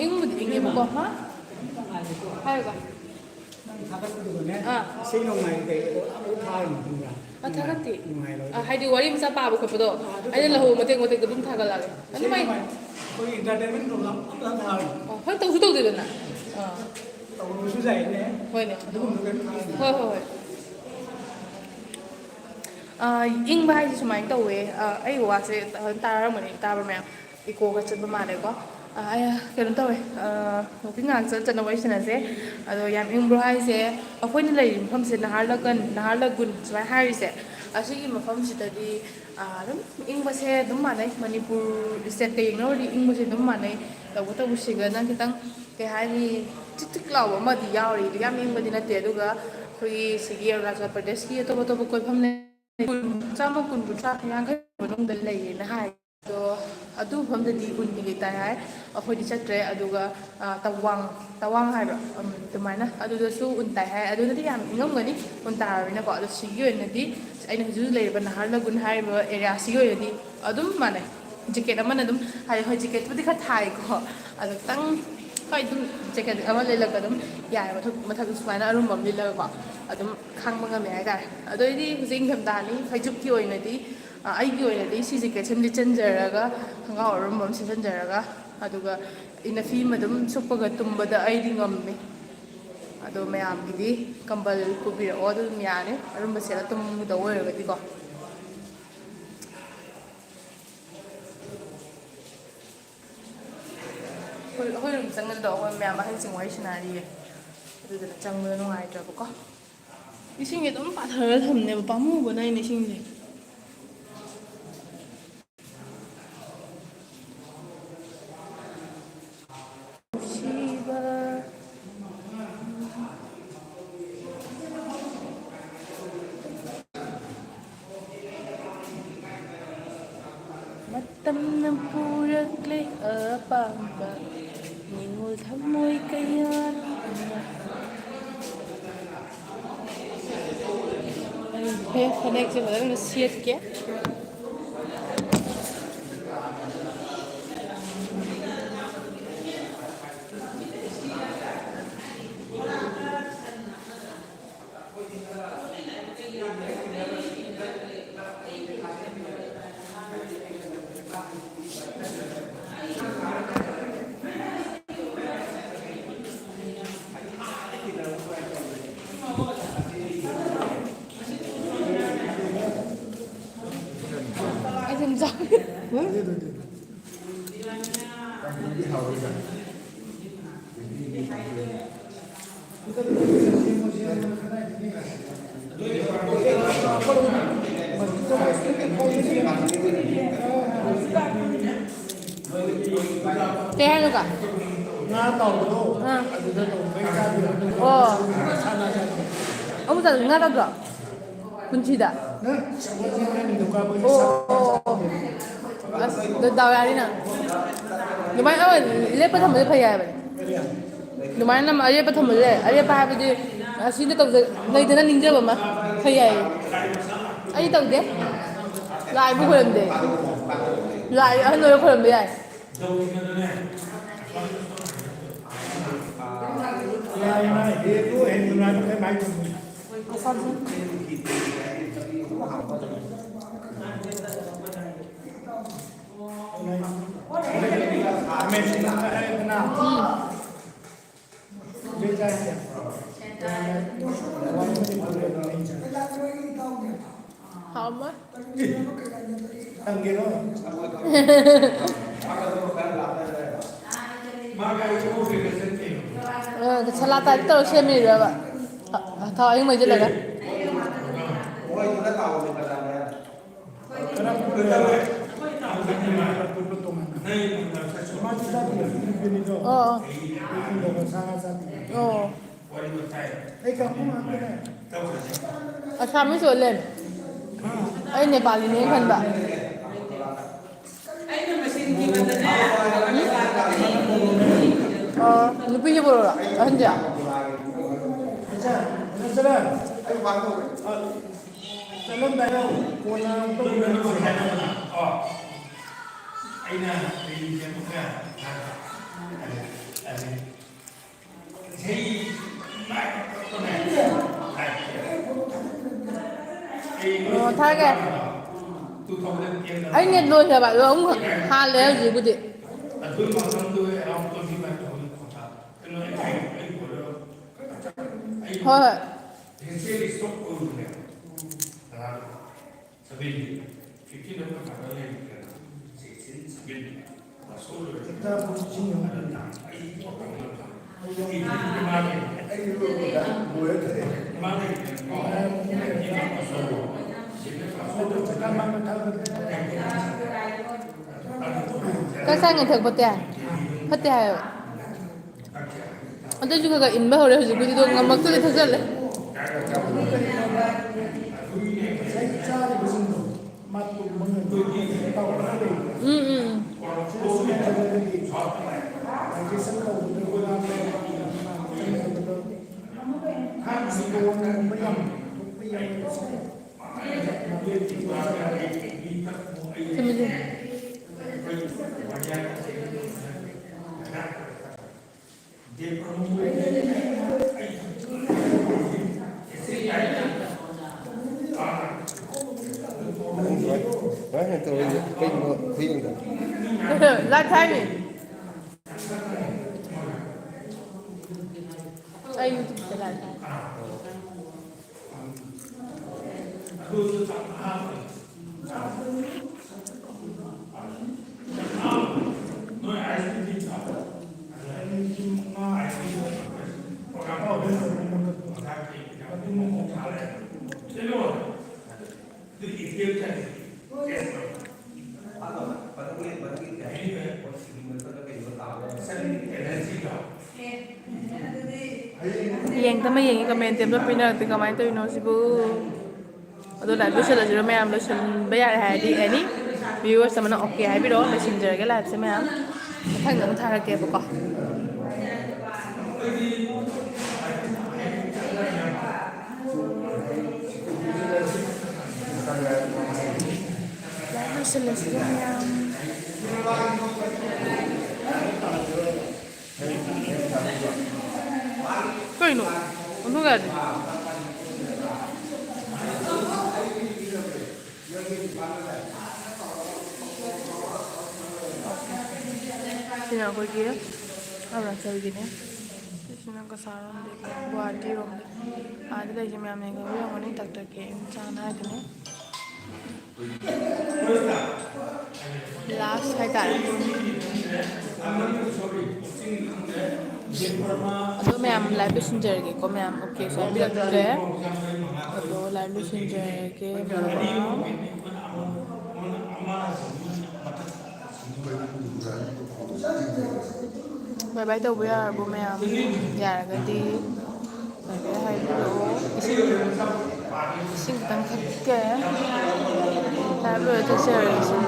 Speaker 1: ꯏꯪꯕꯨꯗꯤ ꯏꯪꯉꯦꯕꯀꯣ ꯍꯥꯏꯔꯒ
Speaker 6: ꯏꯁꯩ ꯅꯣꯡꯃꯥꯏ ꯀꯩ ꯊꯥꯔꯤꯅꯣ ꯈꯪꯕ꯭ꯔꯥ?
Speaker 1: ꯊꯥꯒꯠꯇꯦ ꯍꯥꯏꯗꯤ ꯋꯥꯔꯤ ꯃꯆꯥ ꯄꯥꯕ ꯈꯣꯠꯄꯗꯣ ꯑꯩꯅ ꯂꯧꯍꯧꯕ ꯃꯇꯦꯛ ꯃꯇꯦꯛꯇꯣ ꯑꯗꯨꯝ ꯊꯥꯒꯠꯂꯛꯑꯒꯦ ꯑꯗꯨꯝ
Speaker 6: ꯑꯩꯈꯣꯏ ꯏꯟꯇꯔꯇꯦꯟꯃꯦꯟ ꯄ꯭ꯔꯣꯒ꯭ꯔꯥꯝ ꯑꯝꯇ ꯊꯥꯔꯤꯅꯣ?
Speaker 1: ꯍꯣꯏ ꯇꯧꯁꯨ ꯇꯧꯗꯦꯗꯅ
Speaker 6: ꯇꯧꯔꯁꯨ ꯌꯥꯏꯅꯦ
Speaker 1: ꯍꯣꯏꯅꯦ
Speaker 6: ꯑꯗꯨꯒꯨꯝꯕ ꯀꯩꯝ ꯊꯥꯔꯤꯅꯣ?
Speaker 1: ꯍꯣꯏ ꯏꯪꯕ ꯍꯥꯏꯁꯦ ꯁꯨꯃꯥꯏꯅ ꯇꯧꯋꯦ ꯑꯩ ꯋꯥꯁꯦ ꯇꯥꯔꯝꯒꯅꯤ ꯇꯥꯕ ꯃꯌꯥꯝ ꯏꯀꯣꯒ ꯆꯠꯄ ꯃꯥꯜꯂꯦꯀꯣ ꯀꯩꯅꯣ ꯇꯧꯋꯦ ꯋꯥꯛꯀꯤꯡ ꯉꯥꯏꯍꯥꯛ ꯆꯠꯅ ꯋꯥꯔꯤ ꯁꯥꯟꯅꯁꯦ ꯑꯗꯣ ꯌꯥꯝ ꯏꯪꯕ꯭ꯔꯣ ꯍꯥꯏꯁꯦ ꯑꯩꯈꯣꯏꯅ ꯂꯩꯔꯤꯕ ꯃꯐꯝꯁꯦ ꯅꯍꯥꯔꯂꯒꯨꯟ ꯁꯨꯃꯥꯏꯅ ꯍꯥꯏꯔꯤꯁꯦ ꯑꯁꯤꯒꯤ ꯃꯐꯝꯁꯤꯗꯗꯤ ꯑꯗꯨꯝ ꯏꯪꯕꯁꯦ ꯑꯗꯨꯝ ꯃꯥꯟꯅꯩ ꯃꯅꯤꯄꯨꯔ ꯏꯁꯇꯦꯠꯀ ꯌꯦꯡꯅꯧꯔꯗꯤ ꯏꯪꯕꯁꯦ ꯑꯗꯨꯝ ꯃꯥꯟꯅꯩ ꯇꯧꯕꯇꯕꯨ ꯁꯤꯒꯅ ꯈꯤꯇꯪ ꯀꯩ ꯍꯥꯏꯅꯤ ꯆꯤꯛ ꯆꯤꯛ ꯂꯥꯎꯕ ꯑꯃꯗꯤ ꯌꯥꯎꯔꯤ ꯌꯥꯝ ꯏꯪꯕꯗꯤ ꯅꯠꯇꯦ ꯑꯗꯨꯒ ꯑꯩꯈꯣꯏꯒꯤ ꯁꯤꯒꯤ ꯑꯔꯨꯅꯥꯆꯜ ꯄ꯭ꯔꯗꯦꯁꯀꯤ ꯑꯇꯣꯞ ꯑꯇꯣꯞꯄ ꯀꯣꯏꯐꯝ ꯆꯥꯝꯃ 100-150 ꯃꯅꯨꯡꯗ ꯂꯩꯌꯦꯅ ꯍꯥꯏ ꯑꯗꯣ ꯑꯗꯨ ꯃꯐꯝꯗꯗꯤ ꯎꯟ ꯀꯩꯀꯩ ꯇꯥꯏ ꯍꯥꯏ ꯑꯩꯈꯣꯏꯗꯤ ꯆꯠꯇ꯭ꯔꯦ ꯑꯗꯨꯒ ꯇꯋꯥꯡ ꯍꯥꯏꯕ꯭ꯔꯥ ꯑꯗꯨꯃꯥꯏꯅ ꯑꯗꯨꯗꯁꯨ ꯎꯟ ꯇꯥꯏ ꯍꯥꯏ ꯑꯗꯨꯗꯗꯤ ꯌꯥꯝ ꯏꯪꯉꯝꯒꯅꯤ ꯎꯟ ꯇꯥꯔꯕꯅꯤꯅꯀꯣ ꯑꯗꯣ ꯁꯤꯒꯤ ꯑꯣꯏꯅꯗꯤ ꯑꯩꯅ ꯍꯧꯖꯤꯛ ꯂꯩꯔꯤꯕ ꯅꯍꯥꯔꯂꯒꯨꯟ ꯍꯥꯏꯔꯤꯕ ꯑꯦꯔꯤꯌꯥꯁꯤꯒꯤ ꯑꯣꯏꯅꯗꯤ ꯑꯗꯨꯝ ꯃꯥꯟꯅꯩ ꯖꯦꯀꯦꯠ ꯑꯃꯅ ꯑꯗꯨꯝ ꯍꯥꯏꯗꯤ ꯍꯣꯏ ꯖꯦꯀꯦꯠꯄꯨꯗꯤ ꯈꯔ ꯊꯥꯏꯀꯣ ꯑꯗꯣ ꯈꯤꯇꯪ ꯍꯣꯏ ꯑꯗꯨꯝ ꯖꯦꯀꯦꯠ ꯑꯃ ꯂꯤꯠꯂꯒ ꯑꯗꯨꯝ ꯌꯥꯏ ꯃꯊꯛꯇ ꯁꯨꯃꯥꯏꯅ ꯑꯔꯨꯝꯕ ꯑꯃ ꯂꯤꯠꯂꯒꯀꯣ ꯑꯗꯨꯝ ꯈꯥꯡꯕ ꯉꯝꯃꯦ ꯍꯥꯏꯇꯥꯔꯦ ꯑꯗꯨꯑꯣꯏꯗꯤ ꯍꯧꯖꯤꯛ ꯏꯪꯊꯝꯊꯥꯅꯤ ꯐꯩꯖꯨꯞꯀꯤ ꯑꯣꯏꯅꯗꯤ ꯑꯩꯒꯤ ꯑꯣꯏꯅꯗꯤ ꯁꯤ ꯖꯦꯀꯦꯠꯁꯦ ꯂꯤꯠꯆꯟꯖꯔꯒ ꯈꯣꯡꯒ꯭ꯔꯥꯎ ꯑꯔꯨꯝꯕ ꯑꯃ ꯁꯦꯠꯆꯟꯖꯔꯒ ꯑꯗꯨꯒ ꯏꯅꯐꯤ ꯑꯃ ꯑꯗꯨꯝ ꯁꯨꯞꯄꯒ ꯇꯨꯝꯕꯗ ꯑꯩꯗꯤ ꯉꯝꯃꯤ ꯑꯗꯣ ꯃꯌꯥꯝꯒꯤꯗꯤ ꯀꯝꯕꯜ ꯄꯨꯕꯤꯔꯛꯑꯣ ꯑꯗꯨꯝ ꯌꯥꯅꯤ ꯑꯔꯨꯝꯕ ꯁꯦꯠꯂ ꯇꯨꯝꯒꯗꯧꯕ ꯑꯣꯏꯔꯒꯗꯤꯀꯣ ꯑꯩꯈꯣꯏ ꯑꯗꯨꯝ ꯆꯪꯒꯗ꯭ꯔꯣ ꯑꯩꯈꯣꯏ ꯃꯌꯥꯝ ꯑꯍꯟꯁꯤꯡ ꯋꯥꯔꯤ ꯁꯥꯟꯅꯔꯤꯌꯦ ꯑꯗꯨꯗꯨꯅ ꯆꯪꯕꯗ ꯅꯨꯡꯉꯥꯏꯇ꯭ꯔꯕꯀꯣ ꯏꯁꯤꯡꯁꯦ ꯑꯗꯨꯝ ꯄꯥꯊꯔꯒ ꯊꯝꯅꯦꯕ ꯄꯥꯝꯃꯨꯕꯅ ꯑꯩꯅ ꯏꯁꯤꯡꯁꯦ ꯃꯇꯝꯅ ꯄꯨꯔꯛꯂꯦ ꯑꯄꯥꯝꯕ ꯅꯤꯡꯉꯣꯜ ꯊꯃꯣꯏ ꯀꯌꯥꯅ ꯐꯅꯦꯛꯁꯦ ꯐꯖꯅ ꯁꯦꯠꯀꯦ ꯑꯩ ꯁꯨꯝ ꯆꯥꯎꯋꯦ ꯀꯩ ꯍꯥꯏꯅꯣ ꯀꯥ
Speaker 6: ꯉꯥ ꯇꯥꯎꯕꯗꯣ ꯑꯗꯨꯗ ꯇꯧꯕꯩ ꯆꯥꯗꯣꯏꯔꯣ?
Speaker 1: ꯑꯣ
Speaker 6: ꯁꯥꯟꯅꯖꯦ.
Speaker 1: ꯑꯃꯨꯛ ꯆꯠꯂ ꯉꯥ ꯇꯧꯗ꯭ꯔꯣ ꯄꯨꯟꯁꯤꯗ ꯑꯁ ꯗꯥꯎ ꯌꯥꯅꯤ ꯅꯪ ꯑꯗꯨꯃꯥꯏꯅ ꯂꯦꯞꯄ ꯊꯝꯕꯗꯤ ꯐꯩ ꯍꯥꯏꯕꯅꯦ ꯑꯗꯨꯃꯥꯏꯅ ꯑꯔꯦꯞꯄ ꯊꯝꯕꯁꯨ ꯌꯥꯏ ꯑꯔꯦꯞꯄ ꯍꯥꯏꯕꯗꯤ ꯑꯁꯤꯗ ꯇꯧꯖ ꯂꯩꯗꯅ ꯅꯤꯡꯖꯕ ꯑꯃ ꯈꯔ ꯌꯥꯏ ꯑꯩ ꯇꯧꯗꯦ ꯂꯥꯏꯕꯨ ꯈꯣꯏꯔꯝꯗꯦ ꯂꯥꯏ ꯑꯍꯟ ꯑꯣꯏꯔ ꯈꯣꯏꯔꯝꯕ ꯌꯥꯏ
Speaker 6: ꯂꯥꯏꯅ ꯍꯦꯜꯂꯨ ꯍꯦꯟꯗꯨꯅ ꯀꯩ ꯍꯥꯏ
Speaker 1: ꯍꯥꯎꯃ
Speaker 6: Tanggiro.
Speaker 1: ꯁꯂꯥꯠ ꯇꯥꯏꯞ ꯇꯧꯔ ꯁꯦꯝꯃꯤꯔꯕ ꯊꯥꯎ ꯑꯌꯤꯡ ꯃꯩꯁꯤꯜꯂꯒ ꯑꯣ ꯑꯣ ꯑꯁꯥꯃꯤꯁ ꯑꯣꯏ ꯂꯩꯔꯝꯃꯦ ꯑꯩ ꯅꯦꯄꯥꯂꯤꯅꯦ ꯈꯟꯕ
Speaker 2: ꯑꯩꯅ ꯃꯁꯤꯡ ꯊꯤꯕꯗꯅꯦ
Speaker 1: ꯅꯨꯄꯤꯁꯦ ꯕꯣꯔꯣꯔꯣ ꯑꯍꯟꯁꯦ ꯑꯣ ꯊꯥꯔꯒꯦ ꯑꯩ ꯅꯦꯠ ꯂꯣꯏꯈ꯭ꯔꯕ ꯑꯗꯣ ꯑꯃꯨꯛ ꯍꯥꯜꯂꯦ ꯍꯧꯖꯤꯛꯄꯨꯗꯤ ꯍꯣꯏ ꯍꯣꯏ ꯆꯥꯛ ꯆꯥꯉꯩ ꯊꯛ ꯐꯠꯇꯦ ꯐꯠꯇꯦ ꯍꯥꯏꯌꯣ ꯑꯗꯨꯁꯨ ꯈꯔ ꯈꯔ ꯏꯟꯕ ꯍꯧꯔꯦ ꯍꯧꯖꯤꯛꯄꯨꯗꯤ ꯑꯗꯣ ꯉꯝꯃꯛꯇꯨꯗꯤ ꯊꯛꯆꯜꯂꯦ Like timing. Ay, YouTube ka lang. Yengtama yengi comment temlo pinaragti kamay to ino sibu. Ado live loisꯜꯂꯁꯤꯔꯣ ꯃꯌꯥꯝ ꯂꯣꯏꯁꯤꯟꯕ ꯌꯥꯔꯦ ꯍꯥꯏꯔꯗꯤ ꯑꯦꯅꯤ viewers ꯑꯃꯅ okay ꯍꯥꯏꯕꯤꯔꯣ ꯂꯣꯏꯁꯤꯟꯖꯔꯒꯦ ꯂꯥꯏꯚꯁꯦ ꯃꯌꯥꯝ ꯃꯊꯪꯗ ꯑꯃꯨꯛ ꯊꯥꯔꯛꯀꯦꯕꯀꯣ live loisꯜꯂꯁꯤꯔꯣ ꯃꯌꯥꯝ 그이노 누가 돼? 그냥 거기에 알아 저기네. 지금 그 사람들 구아티로 아들 이제 매매가 우영원이 딱딱해 괜찮아지네. 라스트 하이달. Aduh, ma'am, live messenger ke, ko ma'am, okay, so bilang tu ya. Aduh, live messenger ke, bye bye tau ya, bu ma'am, ya ganti, bye hai dulu, sing tang khắc ke, live tu share sih.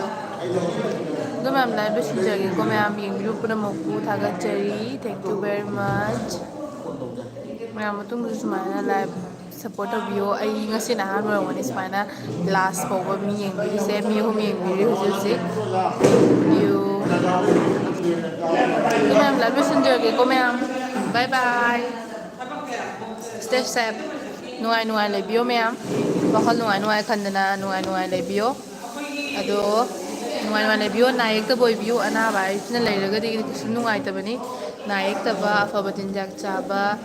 Speaker 1: ꯑꯗꯨ ꯃꯌꯥꯝ live ꯂꯣꯏꯁꯤꯟꯖꯔꯒꯦꯀꯣ ꯃꯌꯥꯝ ꯌꯦꯡꯕꯤꯌꯨ ꯄꯨꯝꯅꯃꯛꯄꯨ ꯊꯥꯒꯠꯆꯔꯤ thank you very ꯃꯆ ꯃꯌꯥꯝ ꯃꯇꯨꯡꯗꯁꯨ ꯁꯨꯃꯥꯏꯅ live support ꯇꯧꯕꯤꯌꯣ ꯑꯩ ꯉꯁꯤꯅ ꯑꯍꯥꯟꯕ ꯑꯣꯏꯔꯝꯒꯅꯤ ꯁꯨꯃꯥꯏꯅ ꯂꯥꯁ ꯐꯥꯎꯕ ꯃꯤ ꯌꯦꯡꯕꯤꯔꯤꯁꯦ ꯃꯤ 3 ꯌꯦꯡꯕꯤꯔꯤ ꯍꯧꯖꯤꯛ ꯌꯨ ꯑꯗꯨ ꯃꯌꯥꯝ ꯂꯥꯏꯚ ꯂꯣꯏꯁꯤꯟꯖꯔꯒꯦꯀꯣ ꯃꯌꯥꯝ ꯕꯥꯏ ꯕꯥꯏ ꯁ꯭ꯇꯦ ꯁꯦꯐ ꯅꯨꯡꯉꯥꯏ ꯂꯩꯕꯤꯌꯣ ꯃꯌꯥꯝ ꯋꯥꯈꯜ ꯅꯨꯡꯉꯥꯏ ꯈꯟꯗꯅ ꯅꯨꯡꯉꯥꯏ ꯂꯩꯕꯤꯌꯣ ꯑꯗꯣ ꯅꯨꯡꯉꯥꯏ ꯂꯩꯕꯤꯌꯣ ꯅꯥ ꯌꯦꯛꯇꯕ ꯑꯣꯏꯕꯤꯌꯨ ꯑꯅꯥꯕ ꯍꯥꯏꯁꯤꯅ ꯂꯩꯔꯒꯗꯤ ꯀꯩꯁꯨ ꯅꯨꯡꯉꯥꯏꯇꯕꯅꯤ ꯅꯥ ꯌꯦꯛꯇꯕ ꯑꯐꯕ ꯆꯤꯟꯖꯥꯛ ꯆꯥꯕ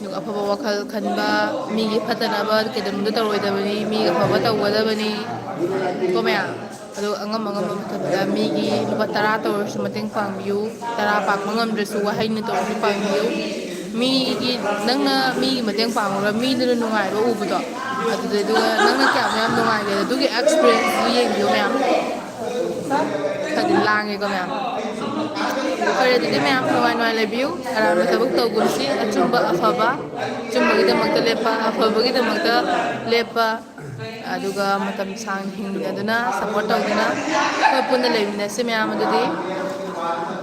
Speaker 1: ꯑꯗꯨꯒ ꯑꯐꯕ ꯋꯥꯈꯜ ꯈꯟꯕ ꯃꯤꯒꯤ ꯐꯠꯇꯅꯕ ꯀꯩꯗꯧꯅꯨꯡꯗ ꯇꯧꯔꯣꯏꯗꯕꯅꯤ ꯃꯤꯒꯤ ꯑꯐꯕ ꯇꯧꯒꯗꯕꯅꯤ ꯀꯣ ꯃꯌꯥꯝ ꯑꯗꯨꯒ ꯑꯉꯝ ꯃꯇꯝꯗ ꯃꯤꯒꯤ ꯂꯨꯄꯥ 10 ꯇꯧꯔꯁꯨ ꯃꯇꯦꯡ ꯄꯥꯡꯕꯤꯌꯨ 10 ꯄꯥꯡꯕ ꯉꯝꯗ꯭ꯔꯁꯨ ꯋꯥꯍꯩꯅ ꯇꯧꯔꯁꯨ ꯄꯥꯡꯕꯤꯌꯨ ꯅꯪꯅ ꯃꯤꯒꯤ ꯃꯇꯦꯡ ꯄꯥꯡꯉꯨꯔ ꯃꯤꯗꯨꯅ ꯅꯨꯡꯉꯥꯏꯕ ꯎꯕꯗꯣ ꯑꯗꯨꯗꯨꯒ ꯅꯪꯅ ꯀꯌꯥꯝ ꯅꯨꯡꯉꯥꯏꯒꯦ ꯑꯗꯨꯒꯤ ꯑꯦꯛꯁꯄꯤꯔꯤꯌꯦꯟꯁꯇꯨ ꯌꯦꯡꯕꯤꯌꯨ ꯃꯌꯥꯝ ꯈꯔꯗꯤ ꯂꯥꯡꯉꯦꯀꯣ ꯃꯌꯥꯝ ꯐꯔꯦ ꯑꯗꯨꯗꯤ ꯃꯌꯥꯝ ꯅꯨꯡꯉꯥꯏ ꯂꯩꯕꯤꯌꯨ ꯑꯔꯥꯟꯕ ꯊꯕꯛ ꯇꯧꯒꯨꯝꯁꯤ ꯑꯆꯨꯝꯕ ꯑꯐꯕ ꯑꯆꯨꯝꯕꯒꯤꯗꯃꯛꯇ ꯂꯦꯞꯄ ꯑꯐꯕꯒꯤꯗꯃꯛꯇ ꯂꯦꯞꯄ ꯑꯗꯨꯒ ꯃꯇꯝ ꯁꯥꯡꯅ ꯍꯤꯡꯃꯤꯟꯅꯗꯨꯅ ꯁꯞꯄꯣꯔꯠ ꯇꯧꯗꯨꯅ ꯑꯩꯈꯣꯏ ꯄꯨꯟꯅ ꯂꯩꯃꯤꯟꯅꯁꯤ ꯃꯌꯥꯝ ꯑꯗꯨꯗꯤ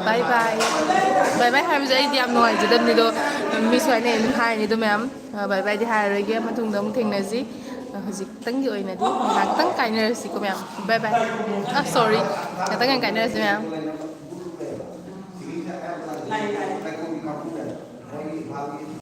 Speaker 1: ꯕꯥꯏ ꯕꯥꯏ ꯍꯥꯏꯕꯁꯦ ꯑꯩꯗꯤ ꯌꯥꯝ ꯅꯨꯡꯉꯥꯏꯖꯗꯕꯅꯤꯗꯣ ꯃꯤ ꯁꯨꯃꯥꯏꯅ ꯑꯗꯨꯝ ꯍꯥꯏꯅꯤꯗꯣ ꯃꯌꯥꯝ ꯕꯥꯏ ꯕꯥꯏꯗꯤ ꯍꯥꯏꯔꯔꯣꯏꯒꯦ ꯃꯇꯨꯡꯗ ꯑꯃꯨꯛ ꯊꯦꯡꯅꯁꯤ ꯍꯧꯖꯤꯛꯇꯪꯒꯤ ꯑꯣꯏꯅꯗꯤ ꯉꯥꯏꯍꯥꯛꯇꯪ ꯀꯥꯏꯅꯔꯁꯤꯀꯣ ꯃꯌꯥꯝ ꯕꯥꯏ ꯁꯣꯔꯤ ꯉꯥꯛꯇꯪ ꯀꯥꯏꯅꯔꯁꯤ ꯃꯌꯥꯝ